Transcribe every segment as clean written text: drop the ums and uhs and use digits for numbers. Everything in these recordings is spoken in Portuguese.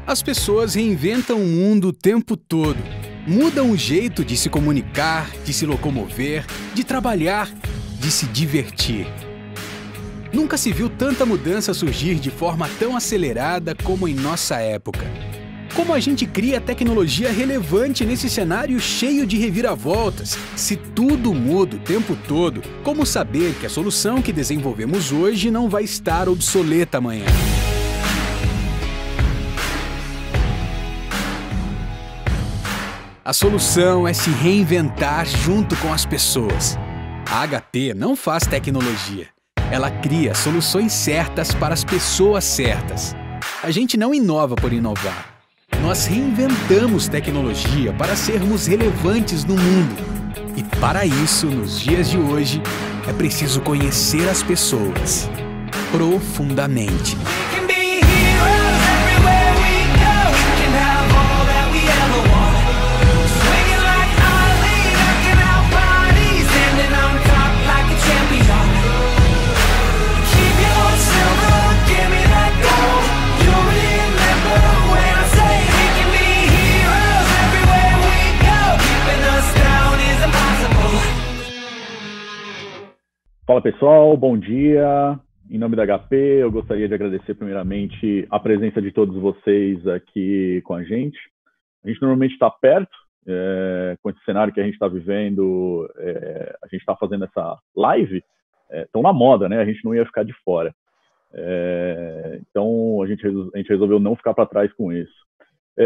As pessoas reinventam o mundo o tempo todo. Mudam o jeito de se comunicar, de se locomover, de trabalhar, de se divertir. Nunca se viu tanta mudança surgir de forma tão acelerada como em nossa época. Como a gente cria tecnologia relevante nesse cenário cheio de reviravoltas? Se tudo muda o tempo todo, como saber que a solução que desenvolvemos hoje não vai estar obsoleta amanhã? A solução é se reinventar junto com as pessoas. A HP não faz tecnologia. Ela cria soluções certas para as pessoas certas. A gente não inova por inovar. Nós reinventamos tecnologia para sermos relevantes no mundo. E para isso, nos dias de hoje, é preciso conhecer as pessoas profundamente. Fala pessoal, bom dia. Em nome da HP, eu gostaria de agradecer primeiramente a presença de todos vocês aqui com a gente. A gente normalmente está perto, com esse cenário que a gente está vivendo, a gente está fazendo essa live, estão na moda, né? A gente não ia ficar de fora. Então a gente resolveu não ficar para trás com isso.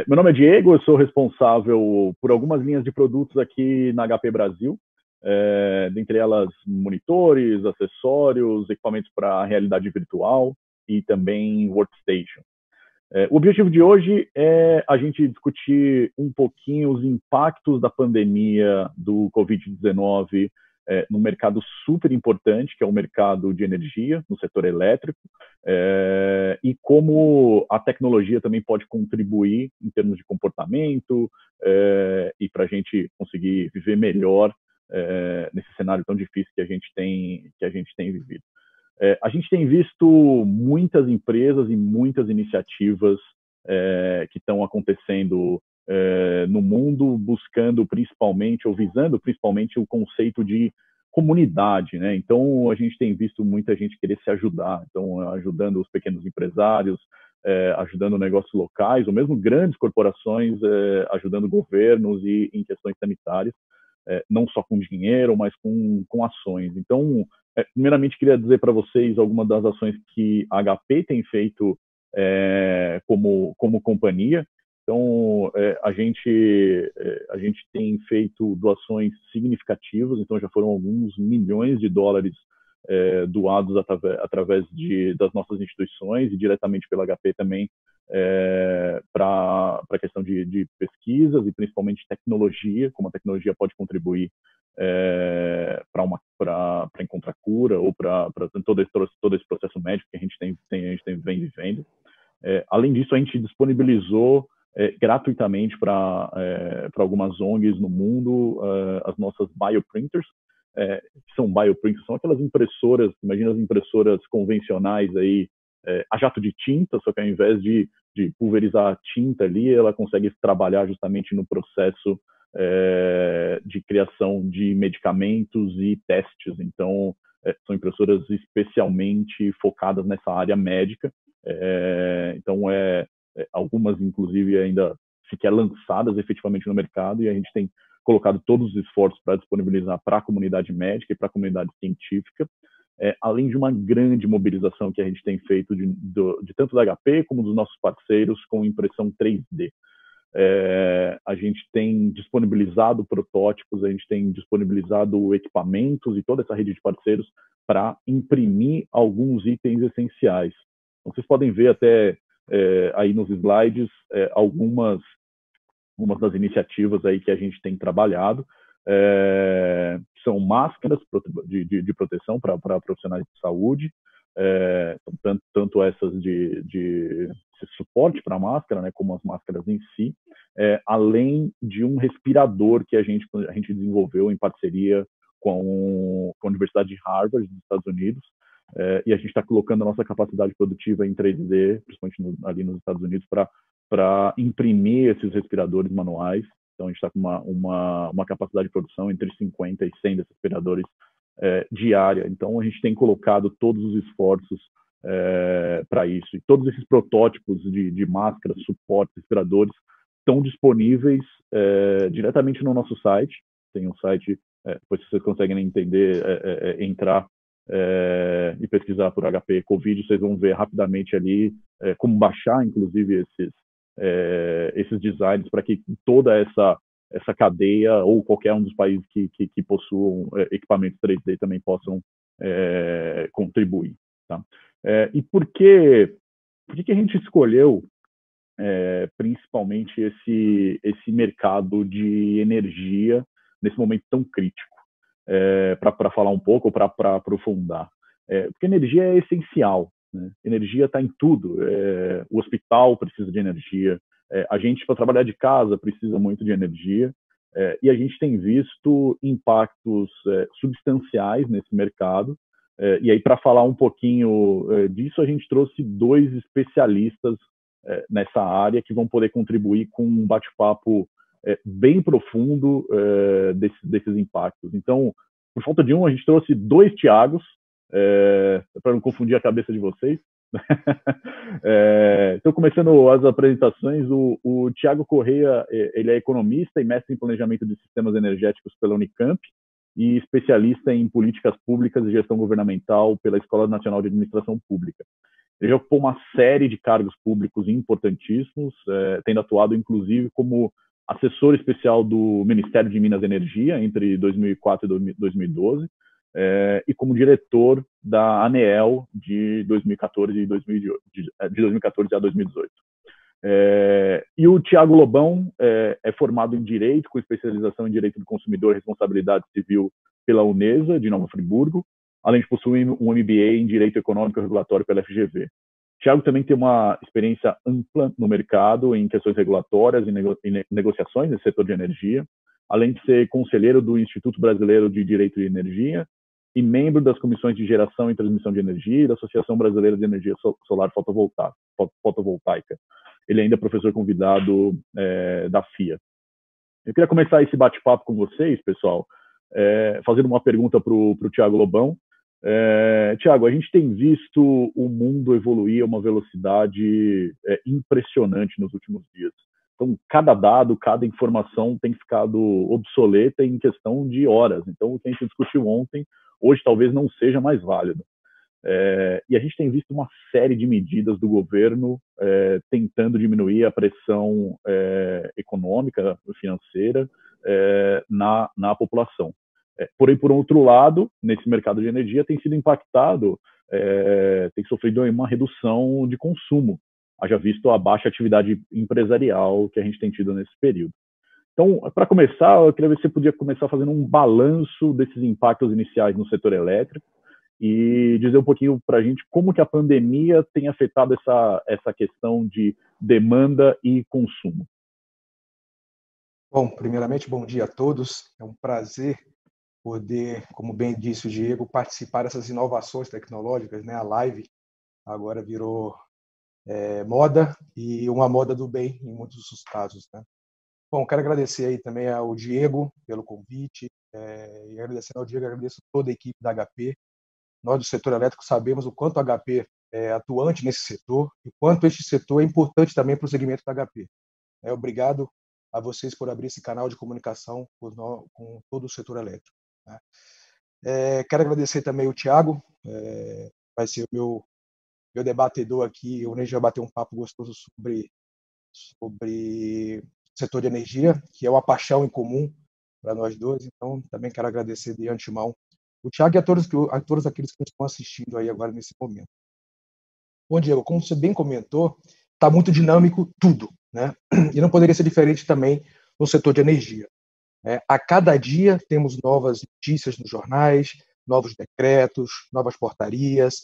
Meu nome é Diego, eu sou responsável por algumas linhas de produtos aqui na HP Brasil. Dentre elas monitores, acessórios, equipamentos para realidade virtual e também workstation. O objetivo de hoje é a gente discutir um pouquinho os impactos da pandemia do Covid-19 num mercado super importante, que é o mercado de energia, no setor elétrico, e como a tecnologia também pode contribuir em termos de comportamento e para a gente conseguir viver melhor nesse cenário tão difícil que a gente tem vivido. A gente tem visto muitas empresas e muitas iniciativas que estão acontecendo no mundo, buscando principalmente, ou visando principalmente o conceito de comunidade, né? Então, a gente tem visto muita gente querer se ajudar, então, ajudando os pequenos empresários, ajudando negócios locais, ou mesmo grandes corporações, ajudando governos e em questões sanitárias. Não só com dinheiro, mas com ações. Então, primeiramente, queria dizer para vocês algumas das ações que a HP tem feito como companhia. Então, a gente tem feito doações significativas, então já foram alguns milhões de dólares doados através das nossas instituições e diretamente pela HP também para a questão de pesquisas e principalmente tecnologia, como a tecnologia pode contribuir para encontrar cura ou para todo esse processo médico que a gente vem vivendo. Além disso, a gente disponibilizou gratuitamente para algumas ONGs no mundo as nossas bioprinters, que são bioprinters, são aquelas impressoras, imagina as impressoras convencionais aí, a jato de tinta, só que ao invés de pulverizar a tinta ali, ela consegue trabalhar justamente no processo de criação de medicamentos e testes. Então, são impressoras especialmente focadas nessa área médica. Então, algumas, inclusive, ainda sequer lançadas efetivamente no mercado, e a gente tem colocado todos os esforços para disponibilizar para a comunidade médica e para a comunidade científica, além de uma grande mobilização que a gente tem feito de tanto da HP como dos nossos parceiros com impressão 3D. A gente tem disponibilizado protótipos, a gente tem disponibilizado equipamentos e toda essa rede de parceiros para imprimir alguns itens essenciais. Então, vocês podem ver até aí nos slides algumas das iniciativas aí que a gente tem trabalhado. São máscaras de proteção para profissionais de saúde, tanto essas de suporte para a máscara, né, como as máscaras em si, além de um respirador que a gente desenvolveu em parceria com a Universidade de Harvard, dos Estados Unidos, e a gente está colocando a nossa capacidade produtiva em 3D, principalmente ali nos Estados Unidos, para para imprimir esses respiradores manuais. Então, a gente está com uma capacidade de produção entre 50 e 100 desses respiradores diária. Então, a gente tem colocado todos os esforços para isso. E todos esses protótipos de máscaras, suportes, respiradores estão disponíveis diretamente no nosso site. Tem um site, depois se vocês conseguem entender, entrar e pesquisar por HP Covid, vocês vão ver rapidamente ali como baixar, inclusive, esses designs para que toda essa cadeia ou qualquer um dos países que possuam equipamentos 3D também possam contribuir. Tá? E por que a gente escolheu principalmente esse mercado de energia nesse momento tão crítico? Para falar um pouco, para aprofundar. Porque energia é essencial. Né? Energia está em tudo. O hospital precisa de energia. A gente, para trabalhar de casa, precisa muito de energia. E a gente tem visto impactos substanciais nesse mercado. E aí, para falar um pouquinho disso, a gente trouxe 2 especialistas nessa área que vão poder contribuir com um bate-papo bem profundo desses impactos. Então, por falta de um, a gente trouxe 2 Tiagos, para não confundir a cabeça de vocês. Então, começando as apresentações, o Tiago Correia, ele é economista e mestre em planejamento de sistemas energéticos pela Unicamp e especialista em políticas públicas e gestão governamental pela Escola Nacional de Administração Pública. Ele já ocupou uma série de cargos públicos importantíssimos, tendo atuado, inclusive, como assessor especial do Ministério de Minas e Energia entre 2004 e 2012, e como diretor da ANEEL de 2014 a 2018. E o Tiago Lobão é formado em Direito, com especialização em Direito do Consumidor e Responsabilidade Civil pela UNESA, de Nova Friburgo, além de possuir um MBA em Direito Econômico e Regulatório pela FGV. Tiago também tem uma experiência ampla no mercado em questões regulatórias e negociações no setor de energia, além de ser conselheiro do Instituto Brasileiro de Direito de Energia e membro das comissões de geração e transmissão de energia e da Associação Brasileira de Energia Solar Fotovoltaica. Ele ainda é professor convidado da FIA. Eu queria começar esse bate-papo com vocês, pessoal, fazendo uma pergunta para o Tiago Lobão. Tiago, a gente tem visto o mundo evoluir a uma velocidade impressionante nos últimos dias. Então, cada dado, cada informação tem ficado obsoleta em questão de horas. Então, o que a gente discutiu ontem, hoje talvez não seja mais válido. E a gente tem visto uma série de medidas do governo tentando diminuir a pressão econômica, financeira na população. Porém, por outro lado, nesse mercado de energia tem sido impactado, tem sofrido uma redução de consumo, haja visto a baixa atividade empresarial que a gente tem tido nesse período. Então, para começar, eu queria ver se você podia começar fazendo um balanço desses impactos iniciais no setor elétrico e dizer um pouquinho para a gente como que a pandemia tem afetado essa questão de demanda e consumo. Bom, primeiramente, bom dia a todos. É um prazer poder, como bem disse o Diego, participar dessas inovações tecnológicas, né? A live agora virou moda e uma moda do bem em muitos dos casos, né? Bom, quero agradecer aí também ao Diego pelo convite e agradecendo ao Diego, agradeço toda a equipe da HP. Nós do setor elétrico sabemos o quanto a HP é atuante nesse setor e quanto este setor é importante também para o segmento da HP. Obrigado a vocês por abrir esse canal de comunicação com todo o setor elétrico. Quero agradecer também o Tiago, vai ser o meu debatedor aqui, onde a gente vai bater um papo gostoso sobre setor de energia, que é uma paixão em comum para nós dois. Então, também quero agradecer de antemão o Tiago e a todos aqueles que estão assistindo aí agora nesse momento. Bom, Diego, como você bem comentou, está muito dinâmico tudo, né? E não poderia ser diferente também no setor de energia. A cada dia temos novas notícias nos jornais, novos decretos, novas portarias.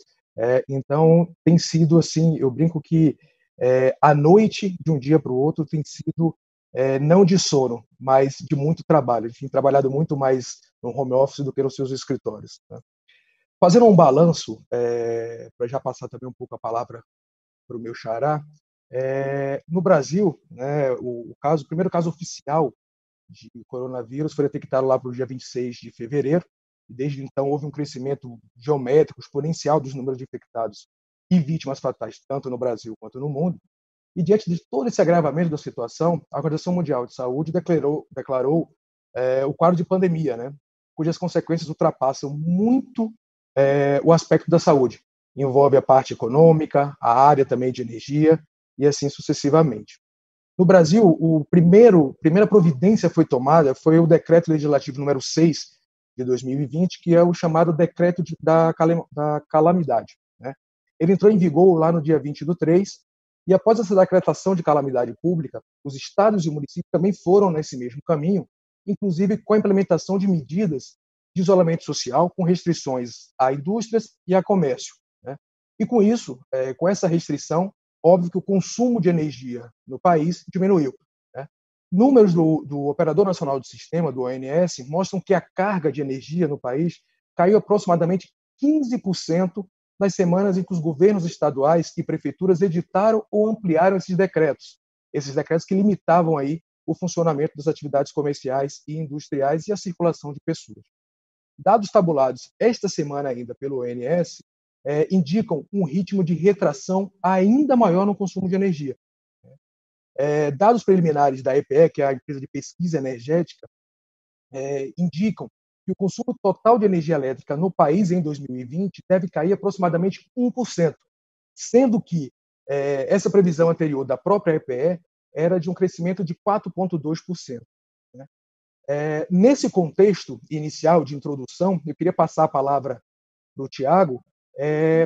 Então, tem sido assim, eu brinco que a noite, de um dia para o outro, tem sido não de sono, mas de muito trabalho. A gente tem trabalhado muito mais no home office do que nos seus escritórios, né? Fazendo um balanço, para já passar também um pouco a palavra para o meu xará, No Brasil, né, o primeiro caso oficial de coronavírus foi detectado lá para o dia 26 de fevereiro, e desde então houve um crescimento geométrico, exponencial dos números de infectados e vítimas fatais, tanto no Brasil quanto no mundo. E diante de todo esse agravamento da situação, a Organização Mundial de Saúde declarou o quadro de pandemia, né, cujas consequências ultrapassam muito o aspecto da saúde. Envolve a parte econômica, a área também de energia e assim sucessivamente. No Brasil, primeira providência foi tomada foi o Decreto Legislativo número 6 de 2020, que é o chamado Decreto da Calamidade, né? Ele entrou em vigor lá no dia 20/3, e após essa decretação de calamidade pública, os estados e municípios também foram nesse mesmo caminho, inclusive com a implementação de medidas de isolamento social, com restrições a indústrias e a comércio, né? E com isso, com essa restrição, óbvio que o consumo de energia no país diminuiu, né? Números do Operador Nacional do Sistema, do ONS, mostram que a carga de energia no país caiu aproximadamente 15% nas semanas em que os governos estaduais e prefeituras editaram ou ampliaram esses decretos que limitavam aí o funcionamento das atividades comerciais e industriais e a circulação de pessoas. Dados tabulados esta semana ainda pelo ONS indicam um ritmo de retração ainda maior no consumo de energia. Dados preliminares da EPE, que é a empresa de pesquisa energética, indicam que o consumo total de energia elétrica no país em 2020 deve cair aproximadamente 1%, sendo que essa previsão anterior da própria EPE era de um crescimento de 4,2%. Né? Nesse contexto inicial de introdução, eu queria passar a palavra para o Tiago,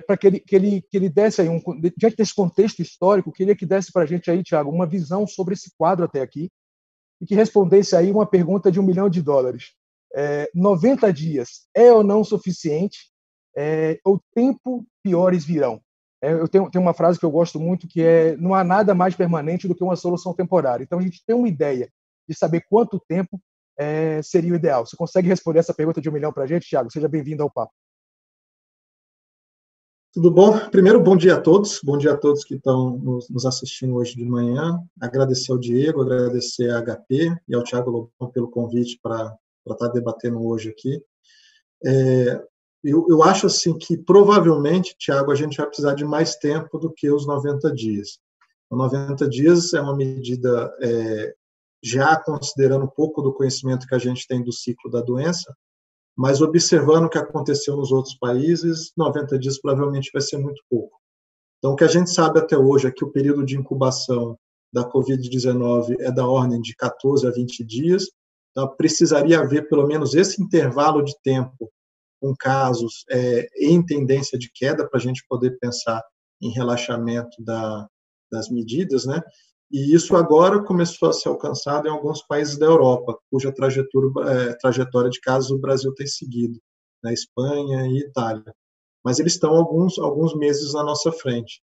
para que ele desse aí diante desse contexto histórico, queria que desse para a gente aí, Tiago, uma visão sobre esse quadro até aqui e que respondesse aí uma pergunta de $1 milhão. 90 dias é ou não suficiente? Ou tempo piores virão? Eu tenho uma frase que eu gosto muito que não há nada mais permanente do que uma solução temporária. Então a gente tem uma ideia de saber quanto tempo seria o ideal. Você consegue responder essa pergunta de $1 milhão para a gente, Tiago? Seja bem-vindo ao papo. Tudo bom? Primeiro, bom dia a todos que estão nos assistindo hoje de manhã. Agradecer ao Diego, agradecer à HP e ao Thiago Lobão pelo convite para estar debatendo hoje aqui. Eu acho assim que provavelmente, Thiago, a gente vai precisar de mais tempo do que os 90 dias. Os 90 dias é uma medida já considerando um pouco do conhecimento que a gente tem do ciclo da doença, mas observando o que aconteceu nos outros países, 90 dias provavelmente vai ser muito pouco. Então, o que a gente sabe até hoje é que o período de incubação da Covid-19 é da ordem de 14 a 20 dias, então precisaria haver pelo menos esse intervalo de tempo com casos em tendência de queda para a gente poder pensar em relaxamento das medidas, né? E isso agora começou a ser alcançado em alguns países da Europa, cuja trajetória de casos o Brasil tem seguido, na Espanha e Itália. Mas eles estão alguns meses à nossa frente.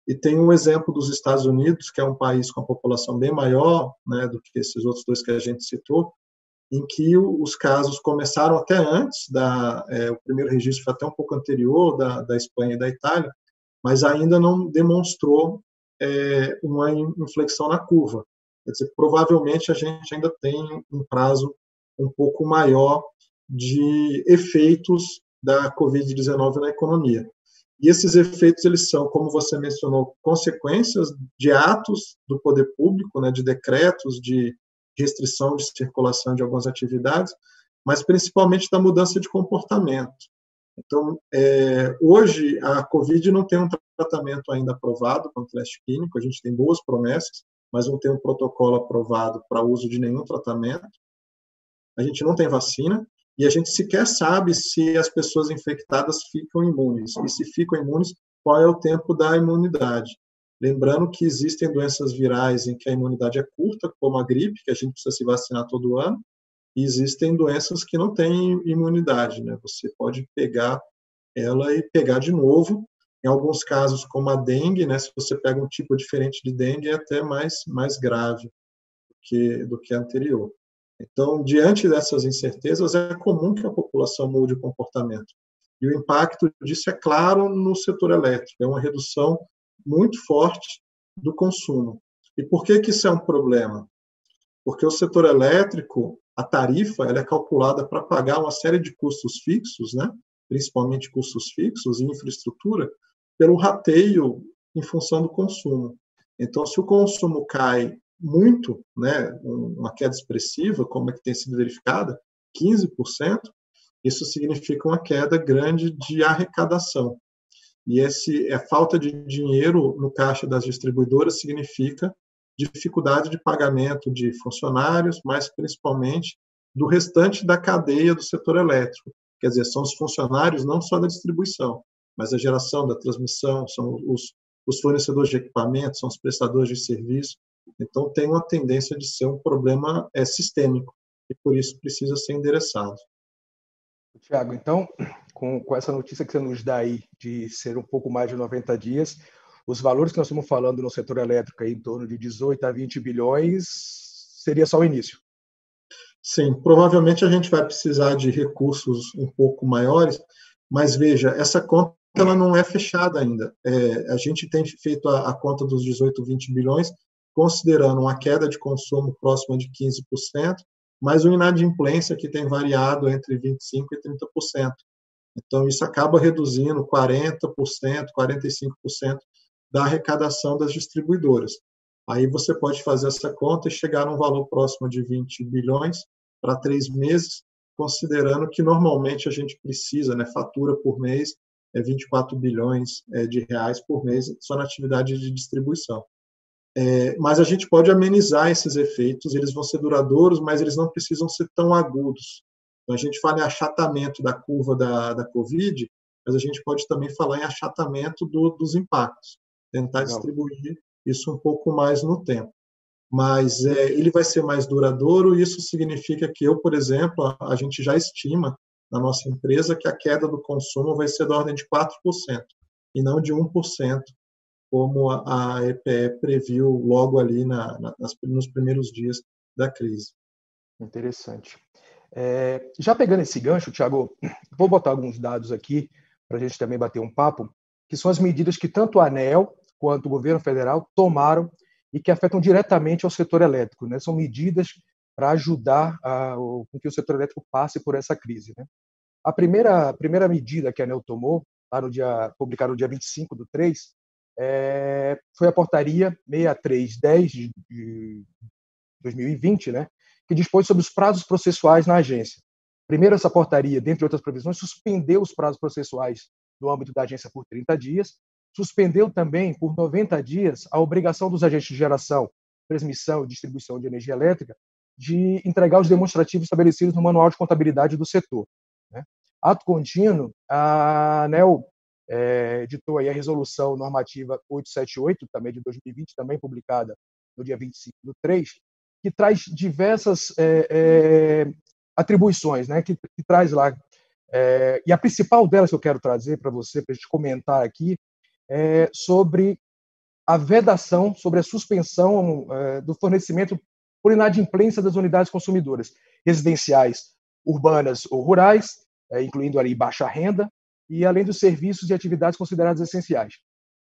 E tem um exemplo dos Estados Unidos, que é um país com a população bem maior, né, do que esses outros dois que a gente citou, em que os casos começaram até antes, o primeiro registro foi até um pouco anterior da Espanha e da Itália, mas ainda não demonstrou uma inflexão na curva. Quer dizer, provavelmente a gente ainda tem um prazo um pouco maior de efeitos da Covid-19 na economia. E esses efeitos, eles são, como você mencionou, consequências de atos do poder público, né, de decretos, de restrição de circulação de algumas atividades, mas principalmente da mudança de comportamento. Então, hoje, a Covid não tem um tratamento ainda aprovado com teste clínico, a gente tem boas promessas, mas não tem um protocolo aprovado para uso de nenhum tratamento. A gente não tem vacina e a gente sequer sabe se as pessoas infectadas ficam imunes. E se ficam imunes, qual é o tempo da imunidade? Lembrando que existem doenças virais em que a imunidade é curta, como a gripe, que a gente precisa se vacinar todo ano, e existem doenças que não têm imunidade, né? Você pode pegar ela e pegar de novo. Em alguns casos, como a dengue, né? Se você pega um tipo diferente de dengue, é até mais grave do que a anterior. Então, diante dessas incertezas, é comum que a população mude o comportamento. E o impacto disso é claro no setor elétrico. É uma redução muito forte do consumo. E por que isso é um problema? Porque o setor elétrico, a tarifa, ela é calculada para pagar uma série de custos fixos, né? Principalmente custos fixos e infraestrutura, pelo rateio em função do consumo. Então, se o consumo cai muito, né, uma queda expressiva, como é que tem sido verificada, 15%, isso significa uma queda grande de arrecadação. E a falta de dinheiro no caixa das distribuidoras significa dificuldade de pagamento de funcionários, mas principalmente do restante da cadeia do setor elétrico. Quer dizer, são os funcionários não só da distribuição, mas a geração, da transmissão, são os fornecedores de equipamentos, são os prestadores de serviço. Então, tem uma tendência de ser um problema sistêmico, e por isso precisa ser endereçado. Tiago, então, com essa notícia que você nos dá aí de ser um pouco mais de 90 dias, os valores que nós estamos falando no setor elétrico, aí, em torno de 18 a 20 bilhões, seria só o início? Sim, provavelmente a gente vai precisar de recursos um pouco maiores, mas veja, essa conta ela não é fechada ainda. A gente tem feito a conta dos 18, 20 bilhões, considerando uma queda de consumo próxima de 15%, mas uma inadimplência que tem variado entre 25% e 30%. Então, isso acaba reduzindo 40%, 45% da arrecadação das distribuidoras. Aí você pode fazer essa conta e chegar num valor próximo de 20 bilhões para 3 meses, considerando que normalmente a gente precisa, né, fatura por mês 24 bilhões de reais por mês só na atividade de distribuição. Mas a gente pode amenizar esses efeitos, eles vão ser duradouros, mas eles não precisam ser tão agudos. Então, a gente fala em achatamento da curva da Covid, mas a gente pode também falar em achatamento dos impactos, tentar distribuir isso um pouco mais no tempo. Mas ele vai ser mais duradouro, e isso significa que eu, por exemplo, a gente já estima na nossa empresa que a queda do consumo vai ser da ordem de 4%, e não de 1%, como a EPE previu logo ali nos primeiros dias da crise. Interessante. Já pegando esse gancho, Tiago, vou botar alguns dados aqui para a gente também bater um papo, que são as medidas que tanto a ANEEL quanto o governo federal tomaram e que afetam diretamente ao setor elétrico, né? São medidas para ajudar com que o setor elétrico passe por essa crise, né? A primeira medida que a ANEEL tomou, publicada no dia 25/3, foi a portaria 6310 de 2020, né, que dispôs sobre os prazos processuais na agência. Primeiro, essa portaria, dentre outras previsões, suspendeu os prazos processuais no âmbito da agência por 30 dias, suspendeu também por 90 dias a obrigação dos agentes de geração, transmissão e distribuição de energia elétrica de entregar os demonstrativos estabelecidos no Manual de Contabilidade do setor, né? Ato contínuo, a ANEEL editou aí a Resolução Normativa 878, também de 2020, também publicada no dia 25/3, que traz diversas atribuições, né, que traz lá. E a principal delas que eu quero trazer para você, para a gente comentar aqui, é sobre a vedação, sobre a suspensão do fornecimento por inadimplência das unidades consumidoras, residenciais, urbanas ou rurais, incluindo ali baixa renda, e além dos serviços e atividades consideradas essenciais.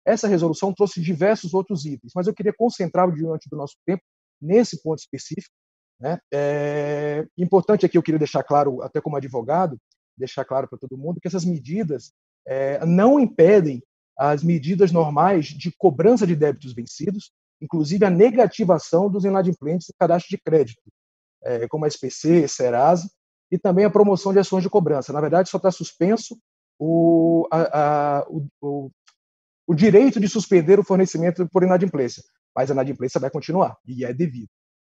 Essa resolução trouxe diversos outros itens, mas eu queria concentrar diante do nosso tempo nesse ponto específico, né? Importante aqui, eu queria deixar claro, até como advogado, deixar claro para todo mundo que essas medidas não impedem as medidas normais de cobrança de débitos vencidos, inclusive a negativação dos inadimplentes em cadastro de crédito, como a SPC, Serasa, e também a promoção de ações de cobrança. Na verdade, só está suspenso o direito de suspender o fornecimento por inadimplência, mas a inadimplência vai continuar, e é devido,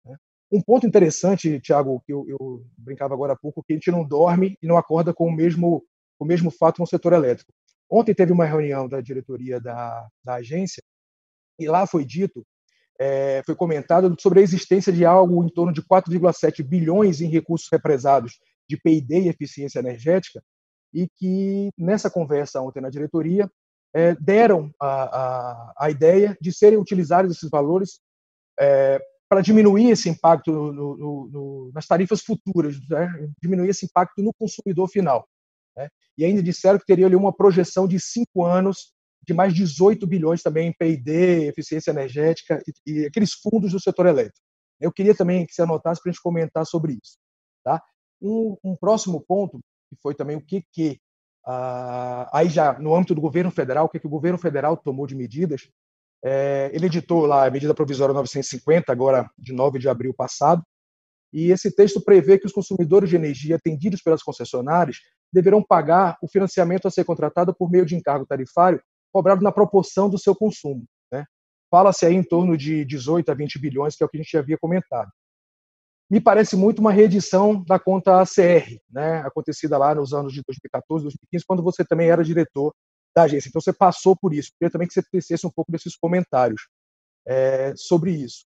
né? Um ponto interessante, Tiago, que eu brincava agora há pouco, que a gente não dorme e não acorda com o mesmo fato no setor elétrico. Ontem teve uma reunião da diretoria da agência, e lá foi dito, foi comentado sobre a existência de algo em torno de 4,7 bilhões em recursos represados de P&D e eficiência energética, e que, nessa conversa ontem na diretoria, deram a ideia de serem utilizados esses valores para diminuir esse impacto nas tarifas futuras, né? Diminuir esse impacto no consumidor final, né? E ainda disseram que teria ali uma projeção de 5 anos de mais 18 bilhões também em P&D, eficiência energética e aqueles fundos do setor elétrico. Eu queria também que você anotasse para a gente comentar sobre isso. Tá? Um próximo ponto, que foi também o que aí já no âmbito do governo federal, o que o governo federal tomou de medidas. Ele editou lá a medida provisória 950, agora de 9 de abril passado, e esse texto prevê que os consumidores de energia atendidos pelas concessionárias deverão pagar o financiamento a ser contratado por meio de encargo tarifário cobrado na proporção do seu consumo, né? Fala-se aí em torno de 18 a 20 bilhões, que é o que a gente já havia comentado. Me parece muito uma reedição da conta ACR, né, acontecida lá nos anos de 2014, 2015, quando você também era diretor da agência. Então, você passou por isso. Queria também que você tecesse um pouco desses comentários sobre isso.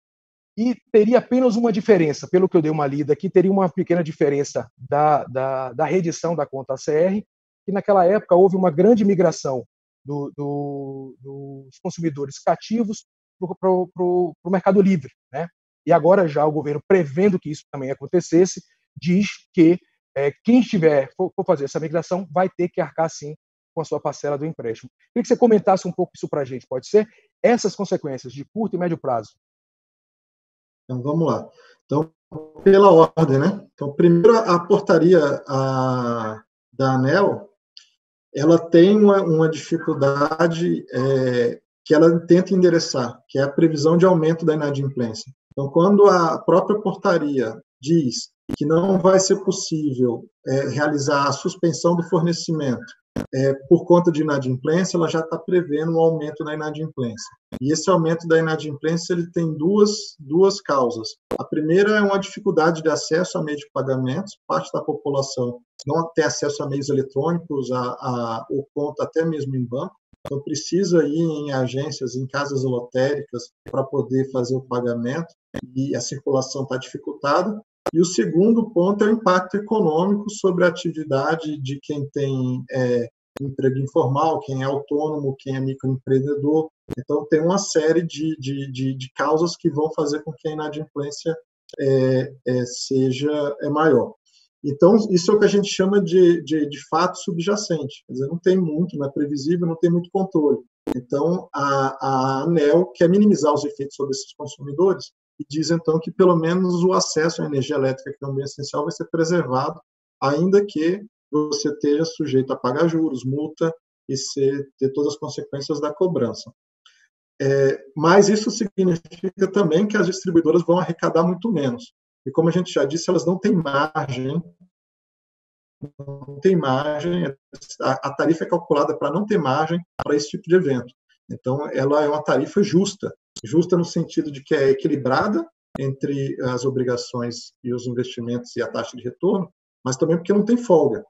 E teria apenas uma diferença, pelo que eu dei uma lida aqui, teria uma pequena diferença da reedição da conta ACR, que naquela época houve uma grande migração dos consumidores cativos para o mercado livre, né? E agora já o governo, prevendo que isso também acontecesse, diz que quem for fazer essa migração vai ter que arcar, sim, com a sua parcela do empréstimo. Queria que você comentasse um pouco isso para a gente, pode ser? Essas consequências de curto e médio prazo. Então, vamos lá. Então, pela ordem, né? Então, primeiro, a portaria da ANEEL, ela tem uma dificuldade que ela tenta endereçar, que é a previsão de aumento da inadimplência. Então, quando a própria portaria diz que não vai ser possível realizar a suspensão do fornecimento por conta de inadimplência, ela já está prevendo um aumento da inadimplência. E esse aumento da inadimplência ele tem duas causas. A primeira é uma dificuldade de acesso a meios de pagamentos. Parte da população não tem acesso a meios eletrônicos, ou conta até mesmo em banco. Então, precisa ir em agências, em casas lotéricas, para poder fazer o pagamento, e a circulação está dificultada. E o segundo ponto é o impacto econômico sobre a atividade de quem tem emprego informal, quem é autônomo, quem é microempreendedor. Então, tem uma série de causas que vão fazer com que a inadimplência seja maior. Então, isso é o que a gente chama de fato subjacente. Quer dizer, não tem muito, não é previsível, não tem muito controle. Então, a ANEEL quer minimizar os efeitos sobre esses consumidores e diz, então, que pelo menos o acesso à energia elétrica, que é um bem essencial, vai ser preservado, ainda que você esteja sujeito a pagar juros, multa e ter todas as consequências da cobrança. Mas isso significa também que as distribuidoras vão arrecadar muito menos. E como a gente já disse, elas não têm margem. Não tem margem. A tarifa é calculada para não ter margem para esse tipo de evento. Então, ela é uma tarifa justa no sentido de que é equilibrada entre as obrigações e os investimentos e a taxa de retorno, mas também porque não tem folga.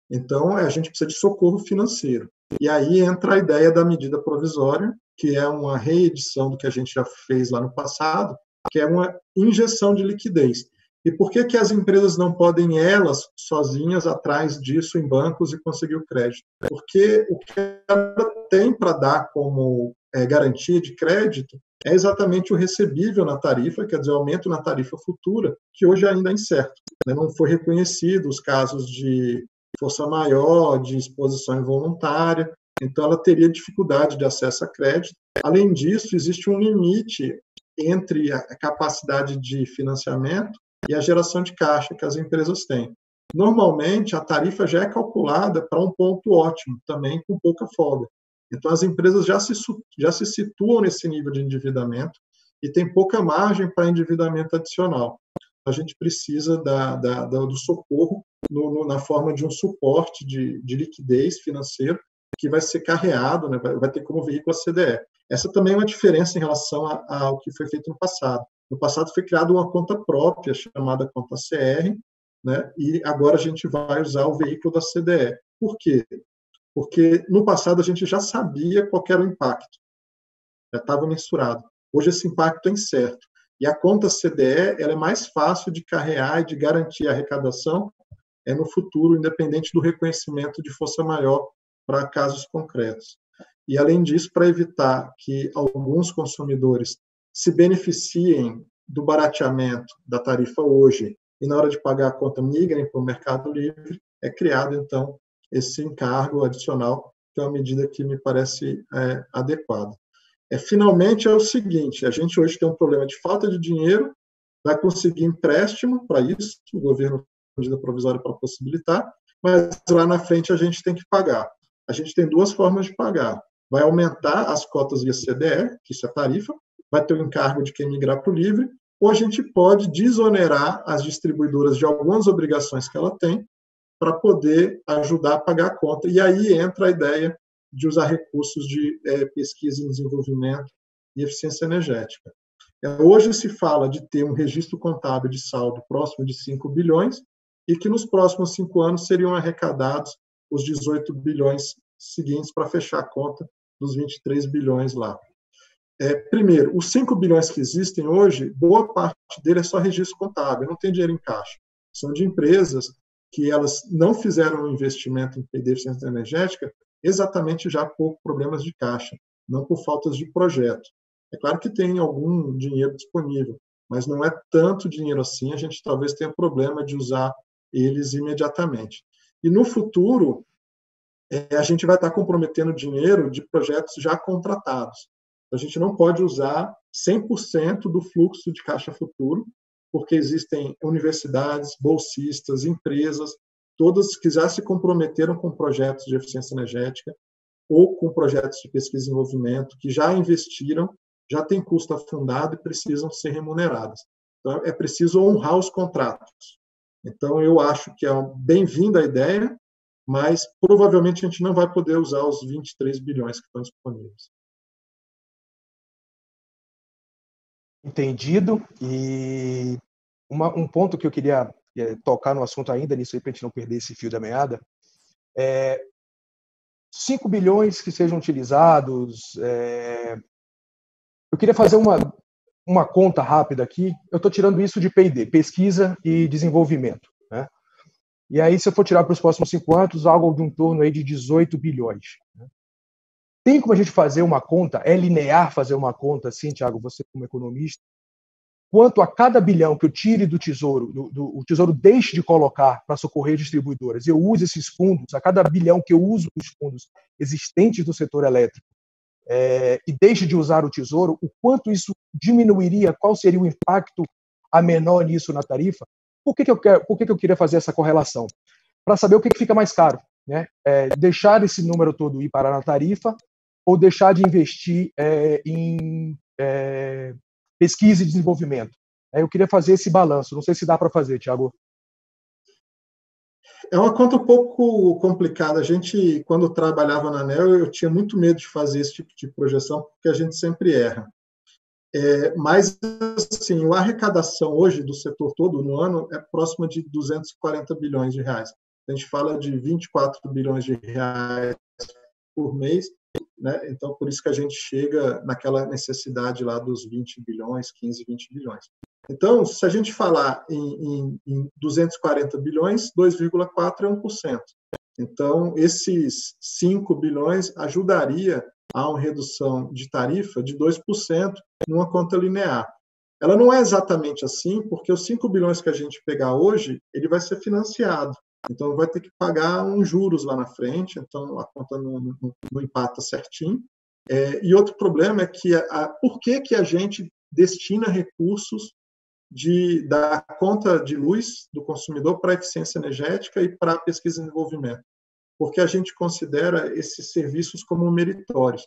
Então, a gente precisa de socorro financeiro. E aí entra a ideia da medida provisória, que é uma reedição do que a gente já fez lá no passado, que é uma injeção de liquidez. E por que as empresas não podem, elas, sozinhas, atrás disso em bancos e conseguir o crédito? Porque o que ela tem para dar como garantia de crédito é exatamente o recebível na tarifa, quer dizer, o aumento na tarifa futura, que hoje ainda é incerto. Não foi reconhecido os casos de força maior, de exposição involuntária, então ela teria dificuldade de acesso a crédito. Além disso, existe um limite entre a capacidade de financiamento e a geração de caixa que as empresas têm. Normalmente, a tarifa já é calculada para um ponto ótimo, também com pouca folga. Então, as empresas já se situam nesse nível de endividamento e tem pouca margem para endividamento adicional. A gente precisa do socorro na forma de um suporte de liquidez financeira que vai ser carreado, né, vai ter como veículo a CDE. Essa também é uma diferença em relação ao que foi feito no passado. No passado foi criada uma conta própria, chamada conta CR, né, e agora a gente vai usar o veículo da CDE. Por quê? Porque no passado a gente já sabia qual era o impacto, já estava mensurado. Hoje esse impacto é incerto. E a conta CDE ela é mais fácil de carrear e de garantir a arrecadação no futuro, independente do reconhecimento de força maior para casos concretos. E, além disso, para evitar que alguns consumidores se beneficiem do barateamento da tarifa hoje e, na hora de pagar a conta, migrem para o Mercado Livre, é criado, então, esse encargo adicional que é uma medida que me parece adequada. Finalmente, é o seguinte, a gente hoje tem um problema de falta de dinheiro, vai conseguir empréstimo para isso, o governo medida provisória para possibilitar, mas lá na frente a gente tem que pagar. A gente tem duas formas de pagar. Vai aumentar as cotas via CDE, que isso é tarifa, vai ter o encargo de quem migrar para o livre, ou a gente pode desonerar as distribuidoras de algumas obrigações que ela tem para poder ajudar a pagar a conta. E aí entra a ideia de usar recursos de pesquisa e desenvolvimento e eficiência energética. Hoje se fala de ter um registro contábil de saldo próximo de 5 bilhões e que nos próximos 5 anos seriam arrecadados os 18 bilhões seguintes para fechar a conta dos 23 bilhões lá. Primeiro, os 5 bilhões que existem hoje, boa parte dele é só registro contábil, não tem dinheiro em caixa. São de empresas que elas não fizeram um investimento em eficiência energética exatamente já por problemas de caixa, não por faltas de projeto. É claro que tem algum dinheiro disponível, mas não é tanto dinheiro assim, a gente talvez tenha problema de usar eles imediatamente. E no futuro, a gente vai estar comprometendo dinheiro de projetos já contratados. A gente não pode usar 100% do fluxo de caixa futuro, porque existem universidades, bolsistas, empresas, todas que já se comprometeram com projetos de eficiência energética ou com projetos de pesquisa e desenvolvimento, que já investiram, já têm custo afundado e precisam ser remuneradas. Então, é preciso honrar os contratos. Então, eu acho que é bem-vinda a ideia, mas provavelmente a gente não vai poder usar os 23 bilhões que estão disponíveis. Entendido. E um ponto que eu queria tocar no assunto ainda, nisso aí, para a gente não perder esse fio da meada, 5 bilhões que sejam utilizados. Eu queria fazer uma conta rápida aqui. Eu estou tirando isso de P&D, pesquisa e desenvolvimento, né? E aí, se eu for tirar para os próximos 5 anos, algo de um torno aí de 18 bilhões. Né? Tem como a gente fazer uma conta? É linear fazer uma conta assim, Thiago, você como economista? Quanto a cada bilhão que eu tire do Tesouro, o Tesouro deixe de colocar para socorrer distribuidoras, eu uso esses fundos, a cada bilhão que eu uso os fundos existentes do setor elétrico, e deixe de usar o Tesouro, o quanto isso diminuiria, qual seria o impacto a menor nisso na tarifa? Por que eu queria fazer essa correlação? Para saber o que fica mais caro, né? Deixar esse número todo ir para a tarifa ou deixar de investir em pesquisa e desenvolvimento. Eu queria fazer esse balanço. Não sei se dá para fazer, Thiago. É uma conta um pouco complicada. A gente, quando trabalhava na ANEEL, eu tinha muito medo de fazer esse tipo de projeção, porque a gente sempre erra. Mas, assim, a arrecadação hoje do setor todo no ano é próxima de 240 bilhões de reais. A gente fala de 24 bilhões de reais por mês, né? Então, por isso que a gente chega naquela necessidade lá dos 20 bilhões, 15, 20 bilhões. Então, se a gente falar em 240 bilhões, 2,4 é 1%. Então, esses 5 bilhões ajudaria a uma redução de tarifa de 2% numa conta linear. Ela não é exatamente assim, porque os 5 bilhões que a gente pegar hoje, ele vai ser financiado. Então, vai ter que pagar uns juros lá na frente, então a conta não empata certinho. E outro problema é que por que a gente destina recursos da conta de luz do consumidor para a eficiência energética e para a pesquisa e desenvolvimento? Porque a gente considera esses serviços como meritórios.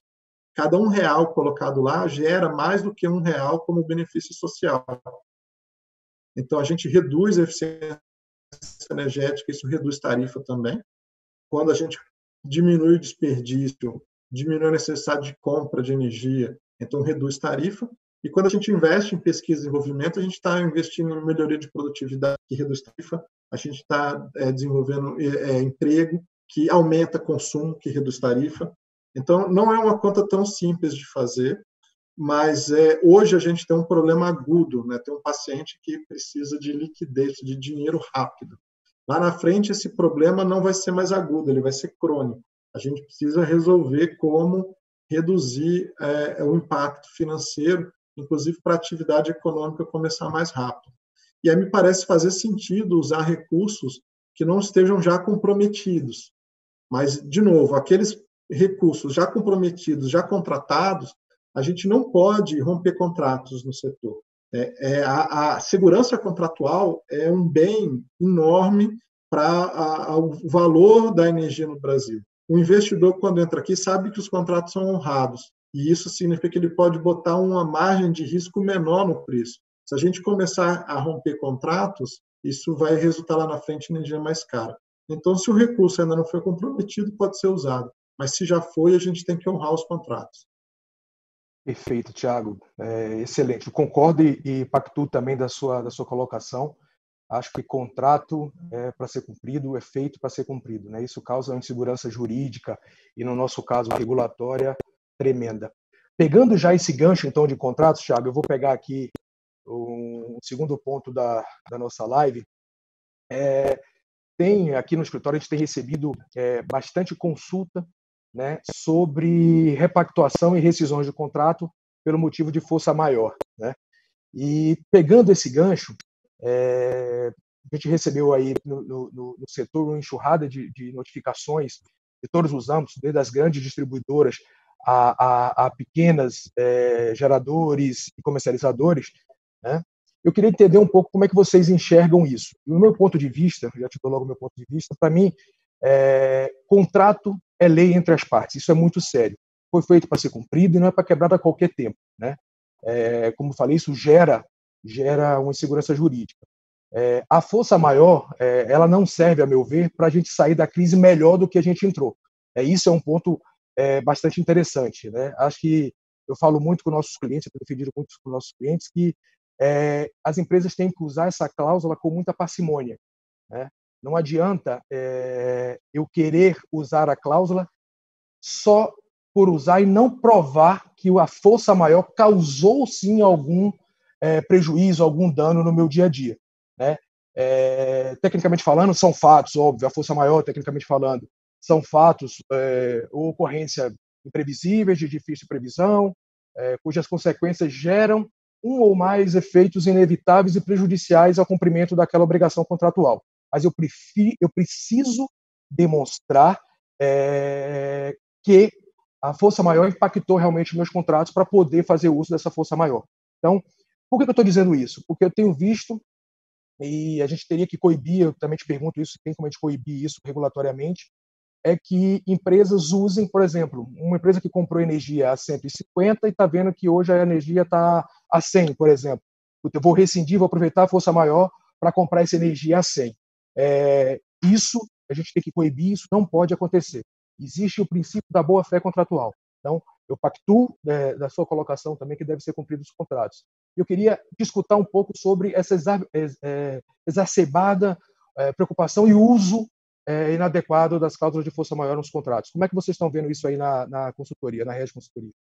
Cada R$1 colocado lá gera mais do que R$1 como benefício social. Então, a gente reduz a eficiência energética, isso reduz tarifa também. Quando a gente diminui o desperdício, diminui a necessidade de compra de energia, então reduz tarifa. E quando a gente investe em pesquisa e desenvolvimento, a gente está investindo em melhoria de produtividade, que reduz tarifa. A gente está desenvolvendo emprego, que aumenta consumo, que reduz tarifa. Então, não é uma conta tão simples de fazer, mas hoje a gente tem um problema agudo, né? Tem um paciente que precisa de liquidez, de dinheiro rápido. Lá na frente, esse problema não vai ser mais agudo, ele vai ser crônico. A gente precisa resolver como reduzir o impacto financeiro, inclusive para a atividade econômica começar mais rápido. E aí me parece fazer sentido usar recursos que não estejam já comprometidos. Mas, de novo, aqueles recursos já comprometidos, já contratados, a gente não pode romper contratos no setor. A segurança contratual é um bem enorme para o valor da energia no Brasil. O investidor, quando entra aqui, sabe que os contratos são honrados, e isso significa que ele pode botar uma margem de risco menor no preço. Se a gente começar a romper contratos, isso vai resultar lá na frente em energia mais cara. Então, se o recurso ainda não foi comprometido, pode ser usado. Mas se já foi, a gente tem que honrar os contratos. Perfeito, Thiago. Excelente. Eu concordo e pactuo também da sua colocação. Acho que contrato é para ser cumprido, é feito para ser cumprido, né? Isso causa uma insegurança jurídica e, no nosso caso, regulatória tremenda. Pegando já esse gancho, então, de contratos, Thiago, eu vou pegar aqui o segundo ponto da nossa live. Aqui no escritório, a gente tem recebido bastante consulta, né, sobre repactuação e rescisões de contrato pelo motivo de força maior, né? E pegando esse gancho, a gente recebeu aí no setor uma enxurrada de notificações de todos os âmbitos, desde as grandes distribuidoras a pequenas geradores e comercializadores, né? Eu queria entender um pouco como é que vocês enxergam isso. Do meu ponto de vista, já te dou logo o meu ponto de vista, para mim, contrato é lei entre as partes, isso é muito sério. Foi feito para ser cumprido e não é para quebrar a qualquer tempo, né? Como falei, isso gera uma insegurança jurídica. A força maior, ela não serve, a meu ver, para a gente sair da crise melhor do que a gente entrou. Isso é um ponto bastante interessante, né? Acho que eu falo muito com nossos clientes, eu tenho defendido muito com nossos clientes que as empresas têm que usar essa cláusula com muita parcimônia, né? Não adianta eu querer usar a cláusula só por usar e não provar que a força maior causou sim algum prejuízo, algum dano no meu dia a dia, né? Tecnicamente falando, são fatos, óbvio, a força maior, tecnicamente falando, são fatos ou ocorrência imprevisíveis, de difícil previsão, cujas consequências geram um ou mais efeitos inevitáveis e prejudiciais ao cumprimento daquela obrigação contratual. Mas eu preciso demonstrar que a força maior impactou realmente meus contratos para poder fazer uso dessa força maior. Então, por que eu estou dizendo isso? Porque eu tenho visto, e a gente teria que coibir, eu também te pergunto isso, tem como a gente coibir isso regulatoriamente, é que empresas usem, por exemplo, uma empresa que comprou energia a 150 e está vendo que hoje a energia está a 100, por exemplo. Eu vou rescindir, vou aproveitar a força maior para comprar essa energia a 100. Isso, a gente tem que coibir, isso não pode acontecer. Existe o princípio da boa-fé contratual. Então, eu pactuo da sua colocação também que deve ser cumprido os contratos. Eu queria discutir um pouco sobre essa exacerbada preocupação e uso inadequado das cláusulas de força maior nos contratos. Como é que vocês estão vendo isso aí na consultoria, na rede de consultoria?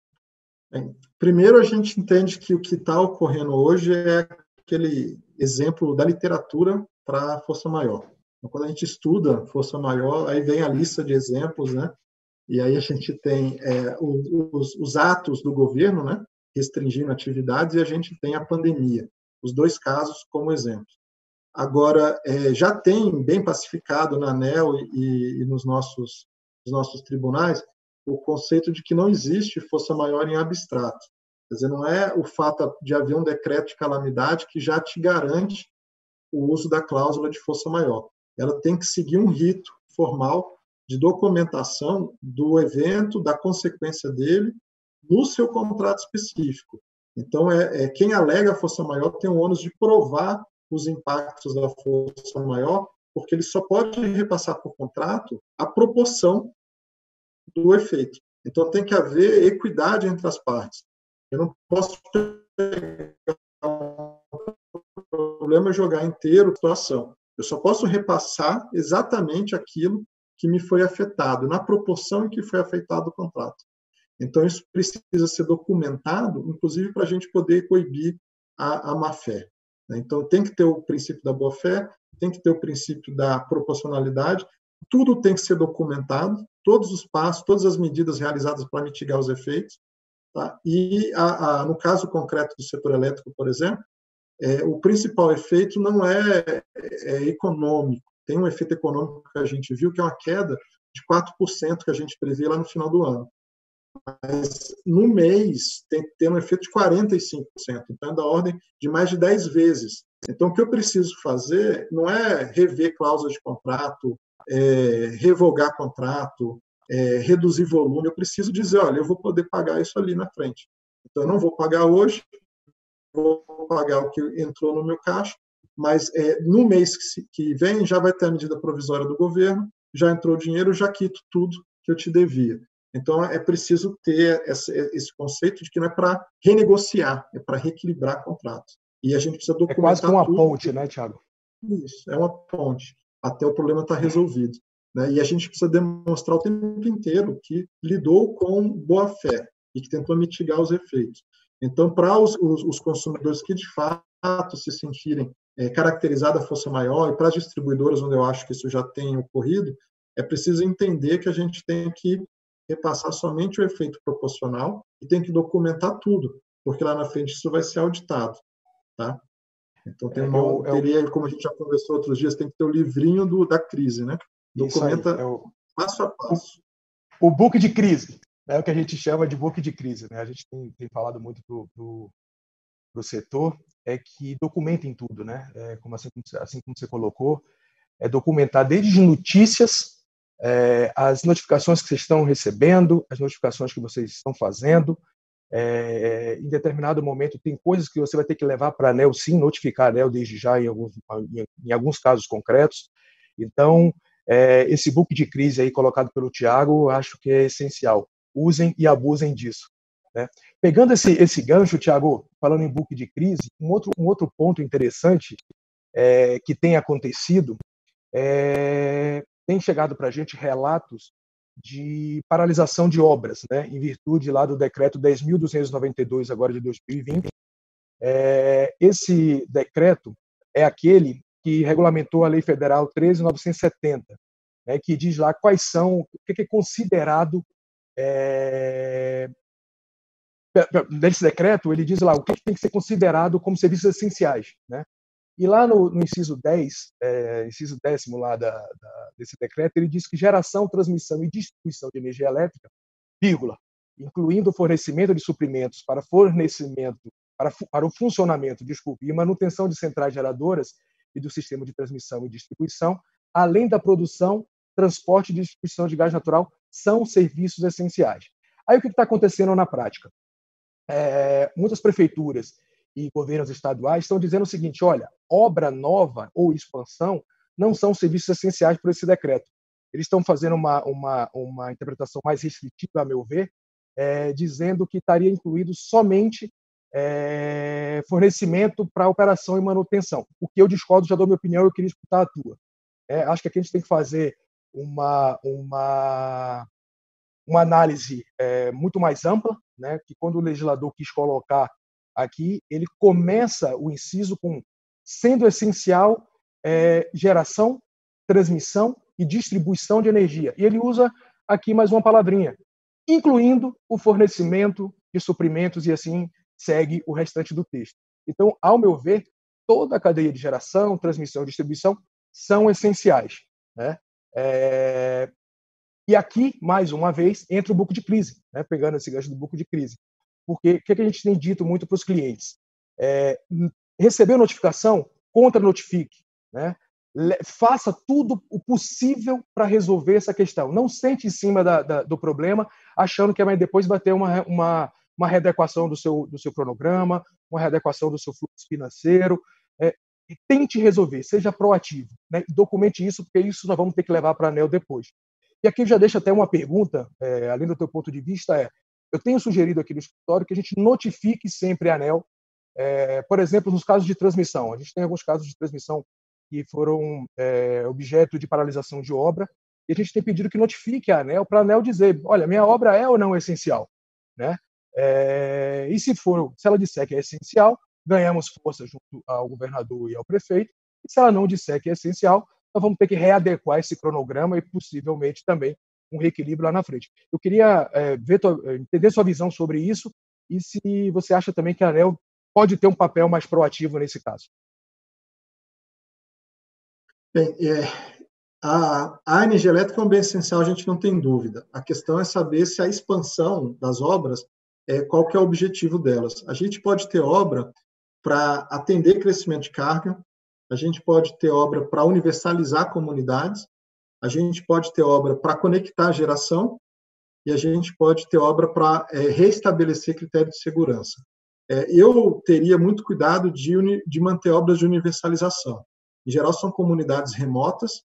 Bem, primeiro, a gente entende que o que está ocorrendo hoje é aquele exemplo da literatura para a força maior. Então, quando a gente estuda força maior, aí vem a lista de exemplos, né? E aí a gente tem os atos do governo, né, restringindo atividades, e a gente tem a pandemia. Os dois casos como exemplo. Agora, já tem bem pacificado na ANEEL e nos nossos tribunais o conceito de que não existe força maior em abstrato. Quer dizer, não é o fato de haver um decreto de calamidade que já te garante o uso da cláusula de força maior. Ela tem que seguir um rito formal de documentação do evento, da consequência dele, no seu contrato específico. Então, quem alega a força maior tem o ônus de provar os impactos da força maior, porque ele só pode repassar por contrato a proporção do efeito. Então, tem que haver equidade entre as partes. Eu não posso pegar um problema e jogar inteiro a situação. Eu só posso repassar exatamente aquilo que me foi afetado, na proporção em que foi afetado o contrato. Então, isso precisa ser documentado, inclusive para a gente poder coibir a má-fé. Então, tem que ter o princípio da boa-fé, tem que ter o princípio da proporcionalidade, tudo tem que ser documentado, todos os passos, todas as medidas realizadas para mitigar os efeitos. Tá? E, no caso concreto do setor elétrico, por exemplo, o principal efeito não é econômico. Tem um efeito econômico que a gente viu, que é uma queda de 4% que a gente prevê lá no final do ano. Mas no mês tem que ter um efeito de 45%, então é da ordem de mais de 10 vezes. Então, o que eu preciso fazer não é rever cláusulas de contrato, revogar contrato, reduzir volume. Eu preciso dizer, olha, eu vou poder pagar isso ali na frente. Então, eu não vou pagar hoje, vou pagar o que entrou no meu caixa, mas no mês que vem já vai ter a medida provisória do governo, já entrou dinheiro, já quito tudo que eu te devia. Então, é preciso ter esse conceito de que não é para renegociar, é para reequilibrar contratos. E a gente precisa documentar tudo. É quase que uma ponte, né, Thiago? Isso, é uma ponte, até o problema estar resolvido. Né? E a gente precisa demonstrar o tempo inteiro que lidou com boa-fé e que tentou mitigar os efeitos. Então, para os consumidores que, de fato, se sentirem caracterizada a força maior, e para as distribuidoras, onde eu acho que isso já tem ocorrido, é preciso entender que a gente tem que repassar somente o efeito proporcional e tem que documentar tudo, porque lá na frente isso vai ser auditado. Tá? Então, teria, como a gente já conversou outros dias, tem que ter o livrinho da crise, né? Documenta passo a passo. O book de crise, é o que a gente chama de book de crise. Né? A gente tem falado muito para o setor, é que documentem tudo, né? Assim como você colocou, é documentar desde notícias, as notificações que vocês estão recebendo, as notificações que vocês estão fazendo. Em determinado momento, tem coisas que você vai ter que levar para a ANEEL, sim, notificar a ANEEL desde já, em alguns casos concretos. Então, esse book de crise aí colocado pelo Thiago, acho que é essencial. Usem e abusem disso. Né? Pegando esse gancho, Thiago, falando em book de crise, um outro ponto interessante que tem acontecido, tem chegado para a gente relatos de paralisação de obras, né, em virtude lá do decreto 10.292 agora de 2020. Esse decreto é aquele que regulamentou a Lei Federal 13.970, né, que diz lá quais são, o que é considerado nesse decreto, ele diz lá o que tem que ser considerado como serviços essenciais, né? E lá no inciso 10, inciso 10º lá desse decreto, ele diz que geração, transmissão e distribuição de energia elétrica, vírgula, incluindo o fornecimento de suprimentos para o funcionamento, e manutenção de centrais geradoras e do sistema de transmissão e distribuição, além da produção, transporte e distribuição de gás natural, são serviços essenciais. Aí o que está acontecendo na prática? Muitas prefeituras e governos estaduais estão dizendo o seguinte: olha, obra nova ou expansão não são serviços essenciais por esse decreto. Eles estão fazendo uma interpretação mais restritiva, a meu ver, dizendo que estaria incluído somente fornecimento para operação e manutenção. O que eu discordo, já dou minha opinião, eu queria escutar a tua. Acho que aqui a gente tem que fazer uma análise muito mais ampla, né, que quando o legislador quis colocar aqui, ele começa o inciso com sendo essencial geração, transmissão e distribuição de energia. E ele usa aqui mais uma palavrinha, incluindo o fornecimento de suprimentos, e assim segue o restante do texto. Então, ao meu ver, toda a cadeia de geração, transmissão e distribuição são essenciais. Né? E aqui, mais uma vez, entra o book de crise, né? Pegando esse gancho do book de crise. Porque o que a gente tem dito muito para os clientes? Receber notificação, contra-notifique. Né? Faça tudo o possível para resolver essa questão. Não sente em cima do problema, achando que depois vai ter uma readequação do seu cronograma, uma readequação do seu fluxo financeiro. E tente resolver, seja proativo. Né? Documente isso, porque isso nós vamos ter que levar para a ANEEL depois. E aqui eu já deixo até uma pergunta, além do teu ponto de vista, eu tenho sugerido aqui no escritório que a gente notifique sempre a ANEEL, por exemplo, nos casos de transmissão. A gente tem alguns casos de transmissão que foram objeto de paralisação de obra, e a gente tem pedido que notifique a ANEEL, para a ANEEL dizer, olha, minha obra é ou não essencial? Né? E se ela disser que é essencial, ganhamos força junto ao governador e ao prefeito, e se ela não disser que é essencial, nós vamos ter que readequar esse cronograma e possivelmente também um reequilíbrio lá na frente. Eu queria entender sua visão sobre isso e se você acha também que a ANEEL pode ter um papel mais proativo nesse caso. Bem, A energia elétrica é um bem essencial, a gente não tem dúvida. A questão é saber se a expansão das obras, qual que é o objetivo delas. A gente pode ter obra para atender crescimento de carga, a gente pode ter obra para universalizar comunidades, a gente pode ter obra para conectar a geração e a gente pode ter obra para reestabelecer critérios de segurança. Eu teria muito cuidado de manter obras de universalização. Em geral, são comunidades remotas,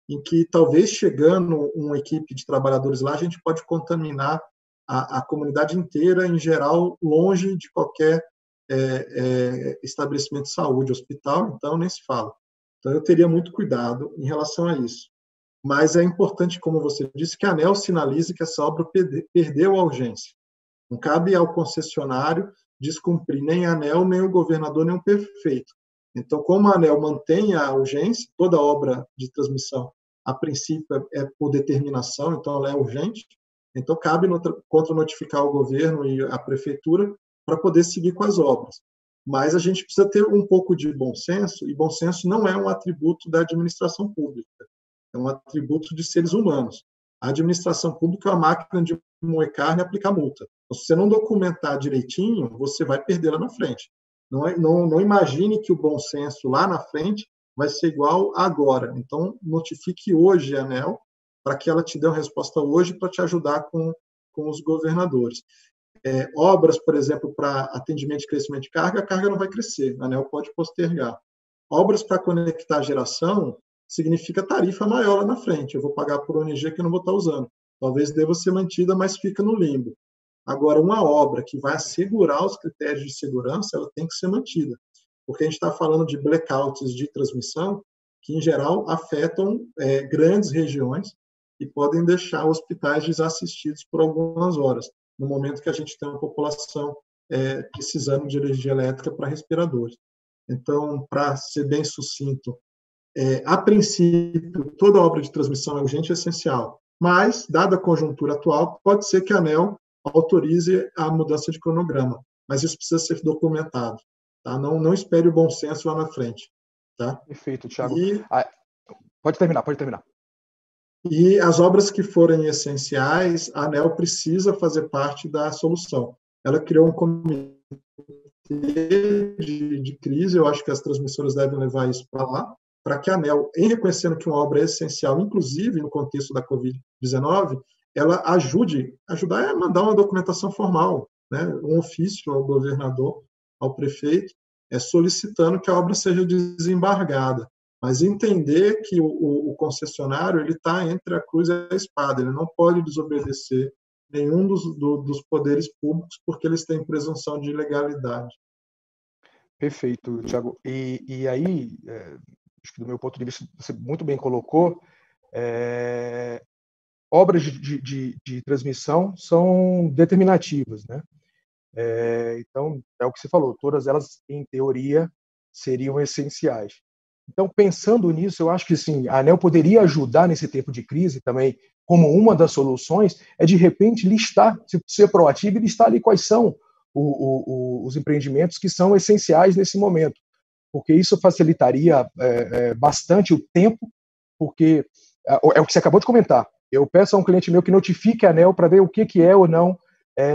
em que talvez chegando uma equipe de trabalhadores lá, a gente pode contaminar a comunidade inteira, em geral, longe de qualquer estabelecimento de saúde, hospital, então nem se fala. Então eu teria muito cuidado em relação a isso. Mas é importante, como você disse, que a ANEEL sinalize que essa obra perdeu a urgência. Não cabe ao concessionário descumprir nem a ANEEL, nem o governador, nem o prefeito. Então, como a ANEEL mantém a urgência, toda obra de transmissão, a princípio, é por determinação, então ela é urgente, então cabe contra-notificar o governo e a prefeitura para poder seguir com as obras. Mas a gente precisa ter um pouco de bom senso, e bom senso não é um atributo da administração pública, é um atributo de seres humanos. A administração pública é uma máquina de moer carne e aplicar multa. Então, se você não documentar direitinho, você vai perder lá na frente. Não imagine que o bom senso lá na frente vai ser igual agora. Então, notifique hoje a ANEEL para que ela te dê uma resposta hoje para te ajudar com os governadores. Obras, por exemplo, para atendimento de crescimento de carga, a carga não vai crescer, a ANEEL pode postergar. Obras para conectar a geração significa tarifa maior lá na frente. Eu vou pagar por ONG que eu não vou estar usando. Talvez deva ser mantida, mas fica no limbo. Agora, uma obra que vai assegurar os critérios de segurança, ela tem que ser mantida, porque a gente está falando de blackouts de transmissão que, em geral, afetam grandes regiões e podem deixar hospitais desassistidos por algumas horas, no momento que a gente tem uma população precisando de energia elétrica para respiradores. Então, para ser bem sucinto, a princípio, toda obra de transmissão é urgente e essencial, mas, dada a conjuntura atual, pode ser que a ANEEL autorize a mudança de cronograma, mas isso precisa ser documentado. Tá? Não espere o bom senso lá na frente. Tá? Perfeito, Thiago. Pode terminar. E as obras que forem essenciais, a ANEEL precisa fazer parte da solução. Ela criou um comitê de crise, eu acho que as transmissoras devem levar isso para lá, para que a ANEEL, em reconhecendo que uma obra é essencial, inclusive no contexto da Covid-19, ela ajudar a mandar uma documentação formal, né, um ofício ao governador, ao prefeito, solicitando que a obra seja desembargada. Mas entender que o concessionário ele está entre a cruz e a espada, ele não pode desobedecer nenhum dos poderes públicos porque eles têm presunção de ilegalidade. Perfeito, Thiago. E aí, acho que do meu ponto de vista, você muito bem colocou, obras de transmissão são determinativas, né? Então, é o que você falou, todas elas, em teoria, seriam essenciais. Então, pensando nisso, eu acho que sim, a ANEEL poderia ajudar nesse tempo de crise também, como uma das soluções, de repente listar, ser proativo e listar ali quais são os empreendimentos que são essenciais nesse momento, porque isso facilitaria bastante o tempo, porque é o que você acabou de comentar. Eu peço a um cliente meu que notifique a ANEEL para ver o que é ou não,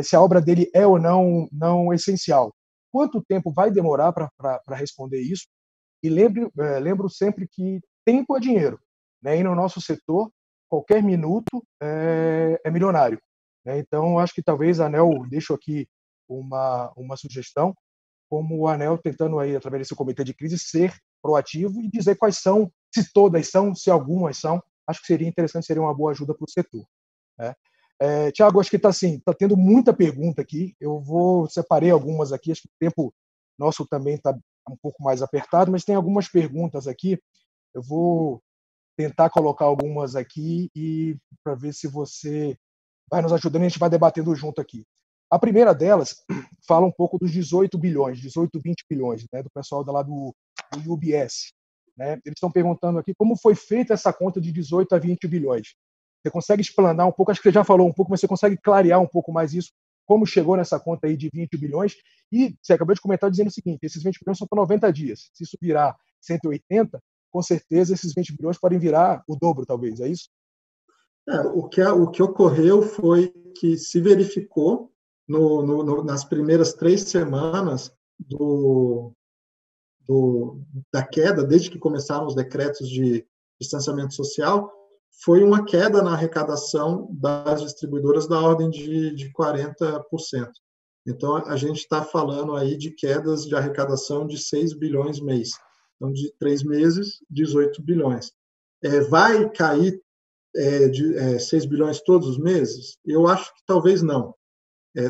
se a obra dele é ou não essencial. Quanto tempo vai demorar para responder isso? E lembro sempre que tempo é dinheiro, né? E no nosso setor, qualquer minuto é milionário, né? Então, acho que talvez a ANEEL, deixo aqui uma sugestão, como a ANEEL tentando, aí, através desse comitê de crise, ser proativo e dizer quais são, se todas são, se algumas são. Acho que seria interessante, seria uma boa ajuda para o setor, né? Thiago, acho que está tendo muita pergunta aqui. Separei algumas aqui, acho que o tempo nosso também está um pouco mais apertado, mas tem algumas perguntas aqui. Eu vou tentar colocar algumas aqui e para ver se você vai nos ajudando e a gente vai debatendo junto aqui. A primeira delas fala um pouco dos 18 bilhões, 18, 20 bilhões, né, do pessoal lá do UBS. Né? Eles estão perguntando aqui como foi feita essa conta de 18 a 20 bilhões. Você consegue explanar um pouco? Acho que você já falou um pouco, mas você consegue clarear um pouco mais isso? Como chegou nessa conta aí de 20 bilhões? E você acabou de comentar dizendo o seguinte, esses 20 bilhões são para 90 dias. Se isso virar 180, com certeza esses 20 bilhões podem virar o dobro, talvez, é isso? O que ocorreu foi que se verificou nas primeiras 3 semanas da queda, desde que começaram os decretos de distanciamento social, foi uma queda na arrecadação das distribuidoras da ordem de 40%. Então, a gente está falando aí de quedas de arrecadação de 6 bilhões mês. Então, de 3 meses, 18 bilhões. Vai cair 6 bilhões todos os meses? Eu acho que talvez não.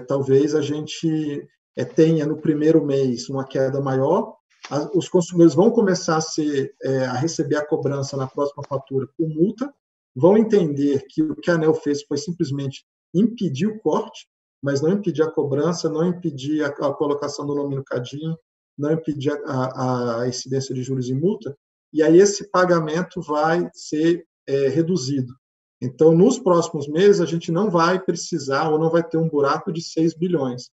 Talvez a gente tenha no primeiro mês uma queda maior, os consumidores vão começar a receber a cobrança na próxima fatura por multa, vão entender que o que a ANEEL fez foi simplesmente impedir o corte, mas não impedir a cobrança, não impedir a colocação do nome no cadinho, não impedir a incidência de juros e multa, e aí esse pagamento vai ser reduzido. Então, nos próximos meses, a gente não vai precisar ou não vai ter um buraco de 6 bilhões.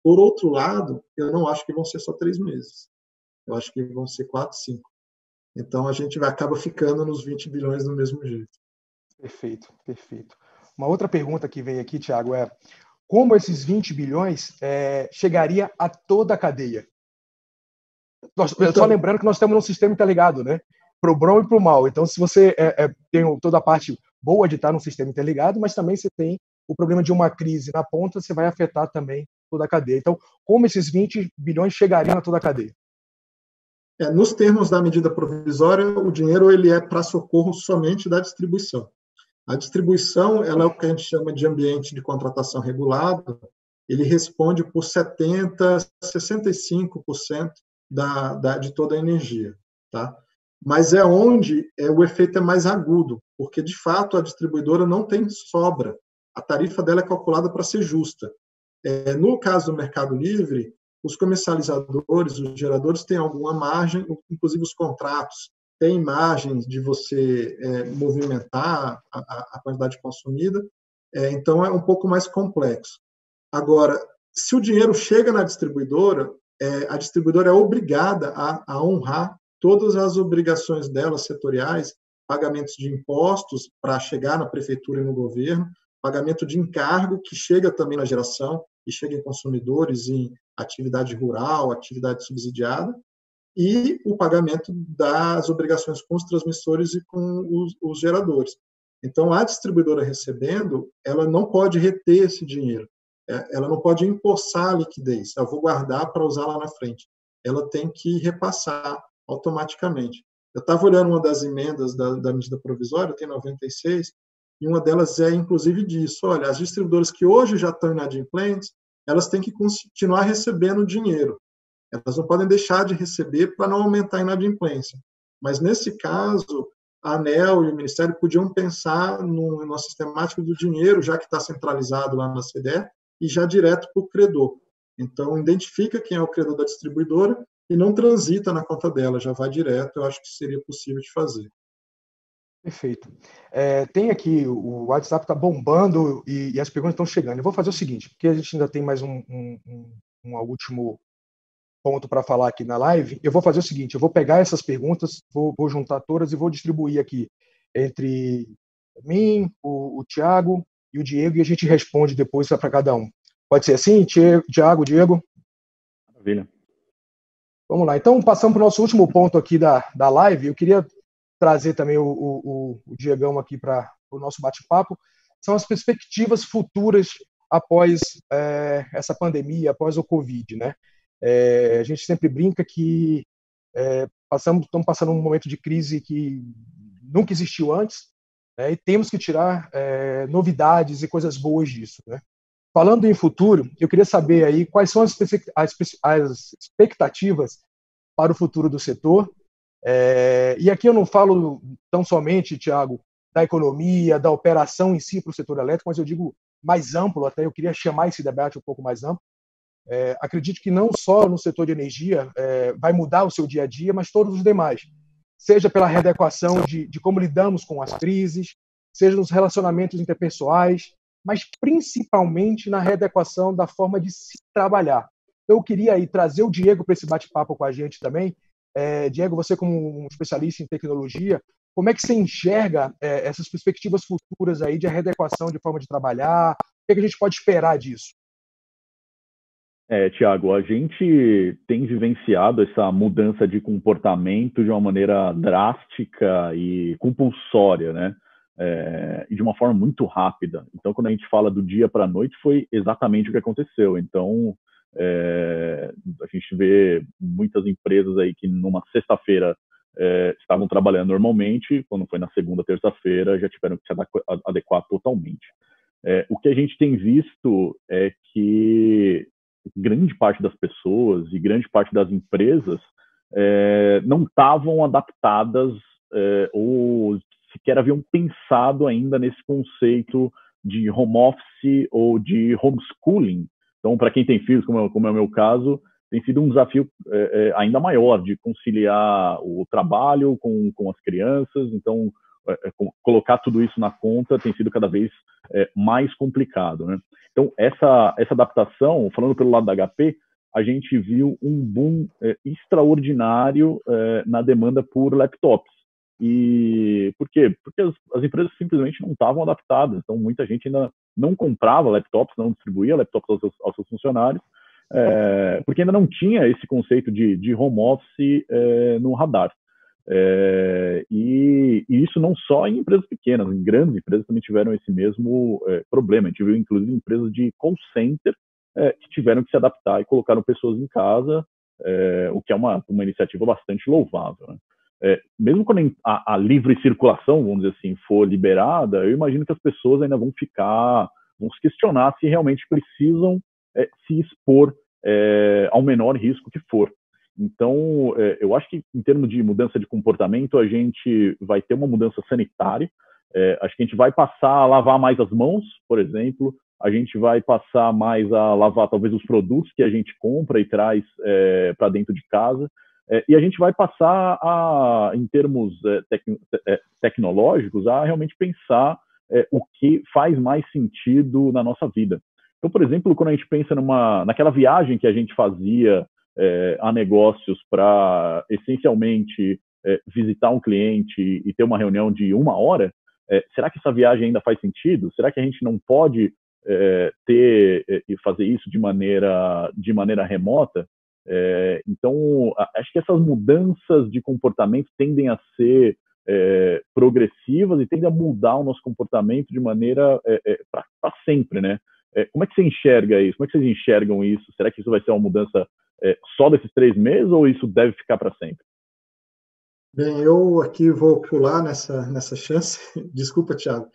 Por outro lado, eu não acho que vão ser só 3 meses. Eu acho que vão ser 4, 5. Então, a gente acaba ficando nos 20 bilhões do mesmo jeito. Perfeito, perfeito. Uma outra pergunta que veio aqui, Thiago, como esses 20 bilhões chegaria a toda a cadeia? Só lembrando que nós estamos num sistema interligado, né? Para o bom e para o mal. Então, se você tem toda a parte boa de estar num sistema interligado, mas também você tem o problema de uma crise na ponta, você vai afetar também toda a cadeia. Então, como esses 20 bilhões chegariam a toda a cadeia? Nos termos da medida provisória, o dinheiro ele é para socorro somente da distribuição. A distribuição ela é o que a gente chama de ambiente de contratação regulado, ele responde por 70%, 65% de toda a energia. Tá? Mas é onde o efeito é mais agudo, porque, de fato, a distribuidora não tem sobra. A tarifa dela é calculada para ser justa. No caso do Mercado Livre, os comercializadores, os geradores têm alguma margem, inclusive os contratos têm margem de você movimentar a quantidade consumida, então é um pouco mais complexo. Agora, se o dinheiro chega na distribuidora, a distribuidora é obrigada a honrar todas as obrigações dela setoriais, pagamentos de impostos para chegar na prefeitura e no governo, pagamento de encargo que chega também na geração e chega em consumidores em atividade rural, atividade subsidiada, e o pagamento das obrigações com os transmissores e com os geradores. Então, a distribuidora recebendo, ela não pode reter esse dinheiro, ela não pode empossar a liquidez, eu vou guardar para usar lá na frente. Ela tem que repassar automaticamente. Eu estava olhando uma das emendas da medida provisória, tem 96, e uma delas inclusive, disso. Olha, as distribuidoras que hoje já estão inadimplentes, elas têm que continuar recebendo dinheiro. Elas não podem deixar de receber para não aumentar a inadimplência. Mas, nesse caso, a ANEEL e o Ministério podiam pensar numa sistemática do dinheiro, já que está centralizado lá na CDE, e já direto para o credor. Então, identifica quem é o credor da distribuidora e não transita na conta dela, já vai direto. Eu acho que seria possível de fazer. Perfeito. Tem aqui, o WhatsApp está bombando e as perguntas estão chegando. Eu vou fazer o seguinte, porque a gente ainda tem mais um último ponto para falar aqui na live. Eu vou fazer o seguinte, eu vou pegar essas perguntas, vou juntar todas e vou distribuir aqui entre mim, o Thiago e o Diego, e a gente responde depois para cada um. Pode ser assim, Thiago, Diego? Maravilha. Vamos lá. Então, passando para o nosso último ponto aqui da live, eu queria trazer também o Diegão aqui para o nosso bate-papo, são as perspectivas futuras após essa pandemia, após o Covid, né? A gente sempre brinca que estamos passando um momento de crise que nunca existiu antes, né? E temos que tirar novidades e coisas boas disso, né? Falando em futuro, eu queria saber aí quais são as expectativas para o futuro do setor. E aqui eu não falo tão somente, Thiago, da economia, da operação em si para o setor elétrico, mas eu digo mais amplo, até eu queria chamar esse debate um pouco mais amplo. Acredito que não só no setor de energia vai mudar o seu dia a dia, mas todos os demais. Seja pela readequação de como lidamos com as crises, seja nos relacionamentos interpessoais, mas principalmente na readequação da forma de se trabalhar. Eu queria aí trazer o Diego para esse bate-papo com a gente também, Diego, você como um especialista em tecnologia, como é que você enxerga essas perspectivas futuras aí de readequação de forma de trabalhar? O que a gente pode esperar disso? Tiago, a gente tem vivenciado essa mudança de comportamento de uma maneira drástica e compulsória, né? E de uma forma muito rápida. Então, quando a gente fala do dia para a noite, foi exatamente o que aconteceu. Então, a gente vê muitas empresas aí que numa sexta-feira estavam trabalhando normalmente, quando foi na segunda, terça-feira, já tiveram que se adequar totalmente. O que a gente tem visto é que grande parte das pessoas e grande parte das empresas não estavam adaptadas ou sequer haviam pensado ainda nesse conceito de home office ou de homeschooling. Então, para quem tem filhos, como é o meu caso, tem sido um desafio ainda maior de conciliar o trabalho com as crianças. Então, colocar tudo isso na conta tem sido cada vez mais complicado, né? Então, essa adaptação, falando pelo lado da HP, a gente viu um boom extraordinário na demanda por laptops. E por quê? Porque as empresas simplesmente não estavam adaptadas. Então, muita gente ainda não comprava laptops, não distribuía laptops aos seus funcionários, porque ainda não tinha esse conceito de home office no radar. E isso não só em empresas pequenas, em grandes empresas também tiveram esse mesmo problema. A gente viu, inclusive, empresas de call center que tiveram que se adaptar e colocaram pessoas em casa, o que é uma iniciativa bastante louvável, né? Mesmo quando a livre circulação, vamos dizer assim, for liberada, eu imagino que as pessoas ainda vão se questionar se realmente precisam se expor ao menor risco que for. Então, eu acho que em termos de mudança de comportamento, a gente vai ter uma mudança sanitária. Acho que a gente vai passar a lavar mais as mãos, por exemplo. A gente vai passar mais a lavar talvez os produtos que a gente compra e traz para dentro de casa. E a gente vai passar em termos tecnológicos, a realmente pensar o que faz mais sentido na nossa vida. Então, por exemplo, quando a gente pensa naquela viagem que a gente fazia a negócios para, essencialmente, visitar um cliente e ter uma reunião de 1 hora, será que essa viagem ainda faz sentido? Será que a gente não pode ter e fazer isso de maneira remota? Então, acho que essas mudanças de comportamento tendem a ser progressivas e tendem a mudar o nosso comportamento de maneira para sempre, né? Como é que você enxerga isso? Como é que vocês enxergam isso? Será que isso vai ser uma mudança só desses 3 meses ou isso deve ficar para sempre? Bem, eu aqui vou pular nessa chance. Desculpa, Thiago,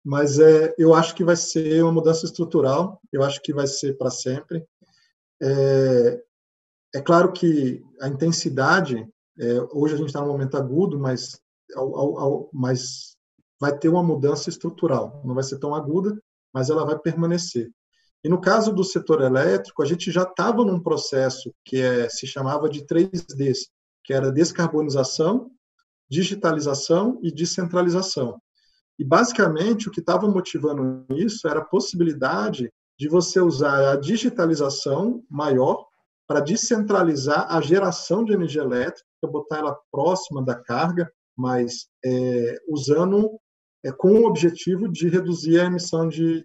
mas eu acho que vai ser uma mudança estrutural. Eu acho que vai ser para sempre. É claro que a intensidade, hoje a gente está num momento agudo, mas vai ter uma mudança estrutural. Não vai ser tão aguda, mas ela vai permanecer. E no caso do setor elétrico, a gente já estava num processo que se chamava de 3Ds, que era descarbonização, digitalização e descentralização. E, basicamente, o que estava motivando isso era a possibilidade de você usar a digitalização maior para descentralizar a geração de energia elétrica, botar ela próxima da carga, mas usando com o objetivo de reduzir a emissão de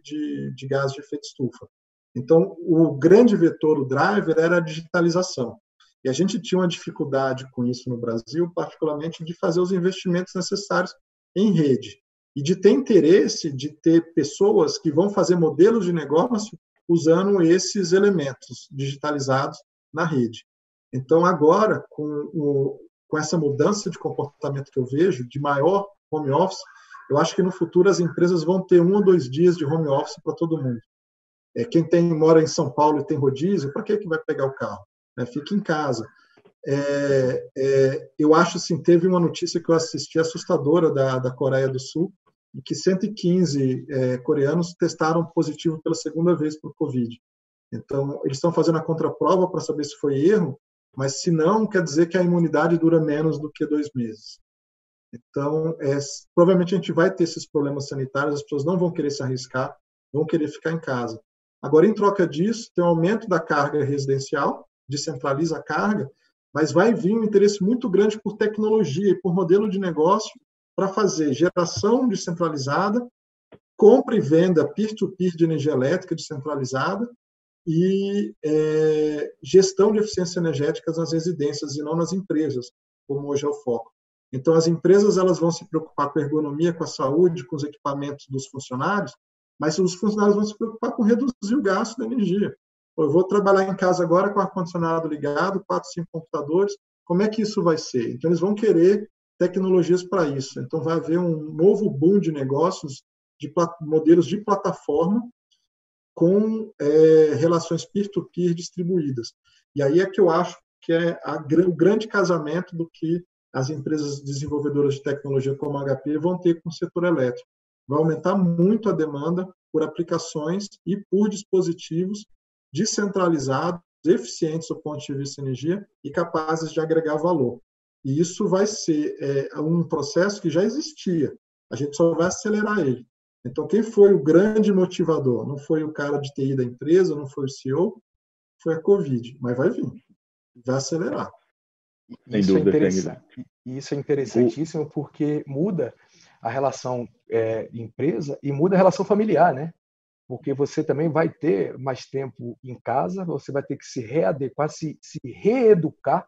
gases de efeito estufa. Então, o grande vetor, o driver, era a digitalização. E a gente tinha uma dificuldade com isso no Brasil, particularmente de fazer os investimentos necessários em rede e de ter interesse de ter pessoas que vão fazer modelos de negócio usando esses elementos digitalizados na rede. Então, agora, com essa mudança de comportamento que eu vejo, de maior home office, eu acho que no futuro as empresas vão ter 1 ou 2 dias de home office para todo mundo. Quem mora em São Paulo e tem rodízio, para que vai pegar o carro? Fica em casa. Eu acho assim, teve uma notícia que eu assisti assustadora da Coreia do Sul, de que 115 coreanos testaram positivo pela 2ª vez por Covid. Então, eles estão fazendo a contraprova para saber se foi erro, mas se não, quer dizer que a imunidade dura menos do que 2 meses. Então, provavelmente a gente vai ter esses problemas sanitários, as pessoas não vão querer se arriscar, vão querer ficar em casa. Agora, em troca disso, tem um aumento da carga residencial, descentraliza a carga, mas vai vir um interesse muito grande por tecnologia e por modelo de negócio para fazer geração descentralizada, compra e venda peer-to-peer de energia elétrica descentralizada e gestão de eficiência energética nas residências e não nas empresas, como hoje é o foco. Então, as empresas elas vão se preocupar com a ergonomia, com a saúde, com os equipamentos dos funcionários, mas os funcionários vão se preocupar com reduzir o gasto da energia. Eu vou trabalhar em casa agora com o ar-condicionado ligado, 4, 5 computadores, como é que isso vai ser? Então, eles vão querer tecnologias para isso. Então, vai haver um novo boom de negócios, de modelos de plataforma com relações peer-to-peer distribuídas. E aí é que eu acho que é o grande casamento do que as empresas desenvolvedoras de tecnologia como a HP vão ter com o setor elétrico. Vai aumentar muito a demanda por aplicações e por dispositivos descentralizados, eficientes do ponto de vista de energia e capazes de agregar valor. E isso vai ser um processo que já existia, a gente só vai acelerar ele. Então, quem foi o grande motivador? Não foi o cara de TI da empresa, não foi o CEO, foi a Covid, mas vai vir, vai acelerar. Isso é interessantíssimo porque muda a relação empresa e muda a relação familiar, né? Porque você também vai ter mais tempo em casa, você vai ter que se readequar, se reeducar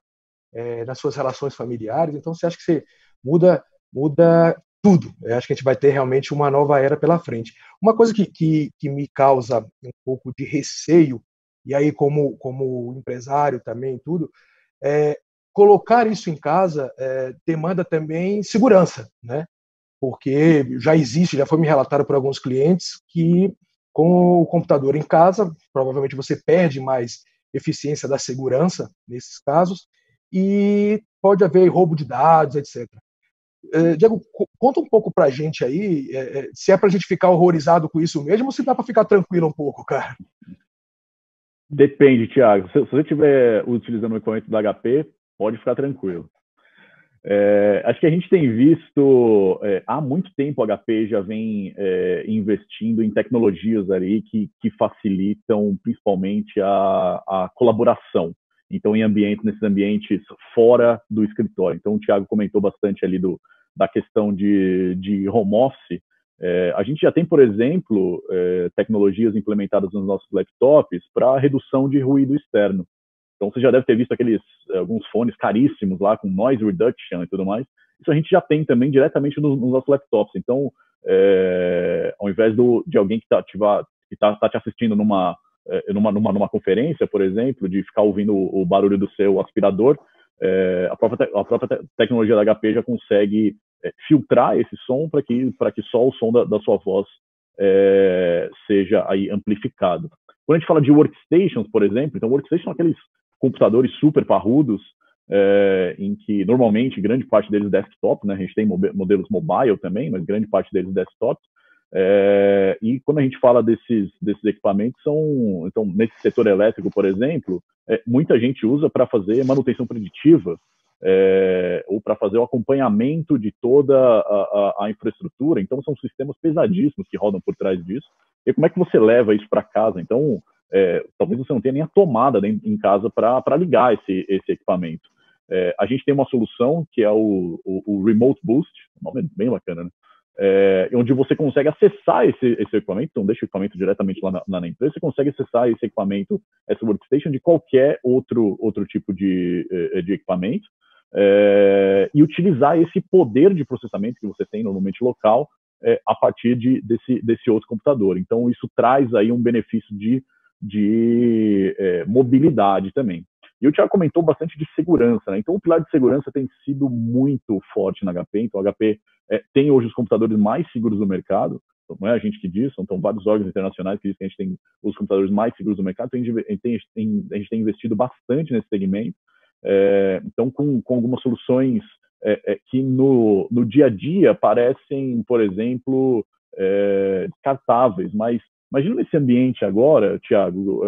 nas suas relações familiares. Então, você acha que você muda tudo. Eu acho que a gente vai ter realmente uma nova era pela frente. Uma coisa que me causa um pouco de receio, e aí como empresário também, tudo, colocar isso em casa demanda também segurança, né? Porque já foi me relatado por alguns clientes que com o computador em casa, provavelmente você perde mais eficiência da segurança nesses casos e pode haver roubo de dados, etc. Diego, conta um pouco pra gente aí, se é pra gente ficar horrorizado com isso mesmo ou se dá pra ficar tranquilo um pouco, cara. Depende, Thiago. Se você estiver utilizando o equipamento da HP, pode ficar tranquilo. Acho que a gente tem visto, há muito tempo a HP já vem investindo em tecnologias ali que facilitam principalmente a colaboração. Então, nesses ambientes fora do escritório. Então, o Thiago comentou bastante ali da questão de home office. A gente já tem, por exemplo, tecnologias implementadas nos nossos laptops para redução de ruído externo. Então, você já deve ter visto alguns fones caríssimos lá, com noise reduction e tudo mais. Isso a gente já tem também diretamente nos nossos laptops. Então, ao invés de alguém que está te assistindo numa conferência, por exemplo, de ficar ouvindo o barulho do seu aspirador, a própria tecnologia da HP já consegue filtrar esse som para que só o som da sua voz seja aí amplificado. Quando a gente fala de workstations, por exemplo, então workstations são aqueles computadores super parrudos, em que normalmente grande parte deles desktop, né? A gente tem modelos mobile também, mas grande parte deles desktop. E quando a gente fala desses equipamentos, então, nesse setor elétrico, por exemplo, muita gente usa para fazer manutenção preditiva, ou para fazer o acompanhamento de toda a infraestrutura. Então, são sistemas pesadíssimos que rodam por trás disso. E como é que você leva isso para casa? Então, talvez você não tenha nem a tomada em casa para ligar esse equipamento. A gente tem uma solução que é o Remote Boost, o nome é bem bacana, né? Onde você consegue acessar esse equipamento, então deixa o equipamento diretamente lá na empresa, você consegue acessar esse equipamento, essa workstation, de qualquer outro tipo de equipamento, e utilizar esse poder de processamento que você tem normalmente local a partir desse outro computador. Então, isso traz aí um benefício de mobilidade também. E o Thiago comentou bastante de segurança, né? Então, o pilar de segurança tem sido muito forte na HP. Então, a HP tem hoje os computadores mais seguros do mercado. Então, não é a gente que diz, são vários órgãos internacionais que dizem que a gente tem os computadores mais seguros do mercado. Então, a gente tem investido bastante nesse segmento. Então, com algumas soluções que no dia a dia parecem, por exemplo, descartáveis, mas imagina nesse ambiente agora, Thiago,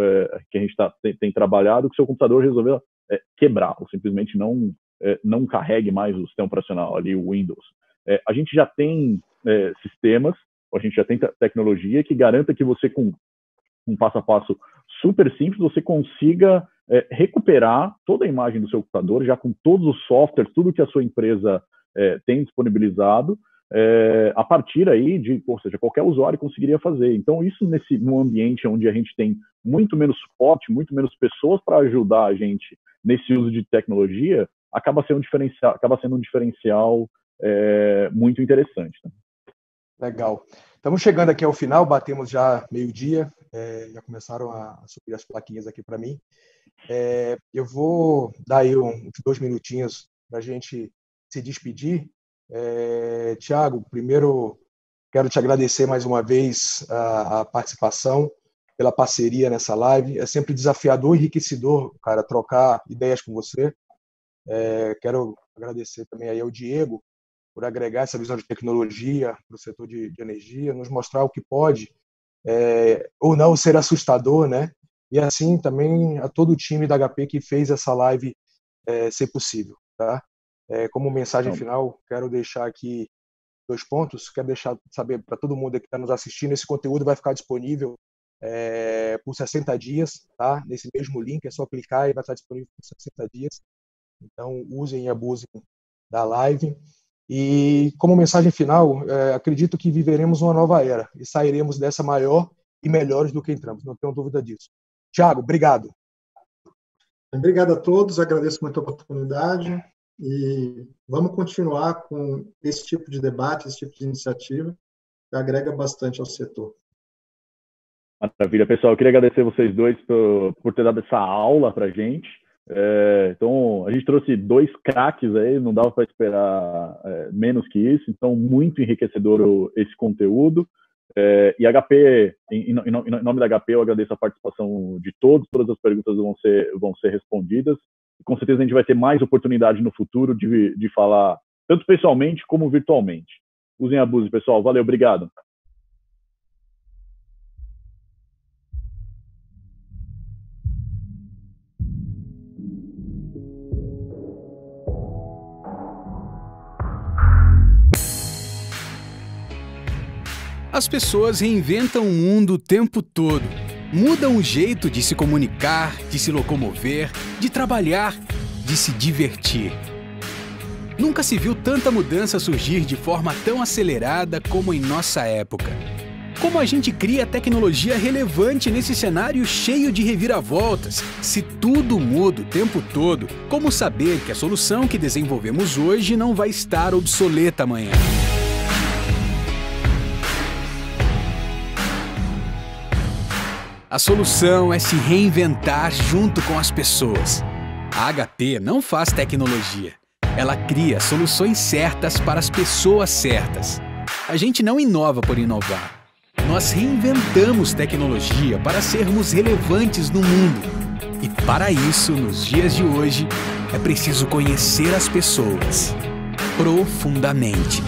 que a gente tem trabalhado, que o seu computador resolveu quebrar, ou simplesmente não carregue mais o sistema operacional ali, o Windows. A gente já tem sistemas, a gente já tem tecnologia que garanta que você, com um passo a passo super simples, você consiga recuperar toda a imagem do seu computador, já com todos os softwares, tudo que a sua empresa tem disponibilizado, a partir aí de, ou seja, qualquer usuário conseguiria fazer. Então, isso num ambiente onde a gente tem muito menos suporte, muito menos pessoas para ajudar a gente nesse uso de tecnologia, acaba sendo um diferencial muito interessante. Né? Legal. Estamos chegando aqui ao final, batemos já meio-dia, já começaram a subir as plaquinhas aqui para mim. Eu vou dar aí uns 2 minutinhos para a gente se despedir. Tiago, primeiro quero te agradecer mais uma vez a participação, pela parceria nessa live. É sempre desafiador e enriquecedor, cara, trocar ideias com você. Quero agradecer também aí ao Diego por agregar essa visão de tecnologia para o setor de energia, nos mostrar o que pode ou não ser assustador, né? E assim também a todo o time da HP que fez essa live ser possível, tá? Como mensagem final, quero deixar aqui 2 pontos. Quero deixar saber para todo mundo que está nos assistindo, esse conteúdo vai ficar disponível por 60 dias, tá? Nesse mesmo link, é só clicar e vai estar disponível por 60 dias. Então, usem e abusem da live. E como mensagem final, acredito que viveremos uma nova era e sairemos dessa maior e melhores do que entramos, não tenho dúvida disso. Tiago, obrigado. Obrigado a todos, agradeço muito a oportunidade e vamos continuar com esse tipo de debate, esse tipo de iniciativa, que agrega bastante ao setor. Maravilha, pessoal. Eu queria agradecer vocês dois por ter dado essa aula para a gente. Então, a gente trouxe 2 craques aí, não dava para esperar menos que isso, então muito enriquecedor esse conteúdo. E HP, em nome da HP, eu agradeço a participação de todas as perguntas vão ser respondidas. E com certeza a gente vai ter mais oportunidade no futuro de falar, tanto pessoalmente como virtualmente. Usem e abusem, pessoal. Valeu, obrigado. As pessoas reinventam o mundo o tempo todo. Mudam o jeito de se comunicar, de se locomover, de trabalhar, de se divertir. Nunca se viu tanta mudança surgir de forma tão acelerada como em nossa época. Como a gente cria tecnologia relevante nesse cenário cheio de reviravoltas? Se tudo muda o tempo todo, como saber que a solução que desenvolvemos hoje não vai estar obsoleta amanhã? A solução é se reinventar junto com as pessoas. A HP não faz tecnologia. Ela cria soluções certas para as pessoas certas. A gente não inova por inovar. Nós reinventamos tecnologia para sermos relevantes no mundo. E para isso, nos dias de hoje, é preciso conhecer as pessoas profundamente.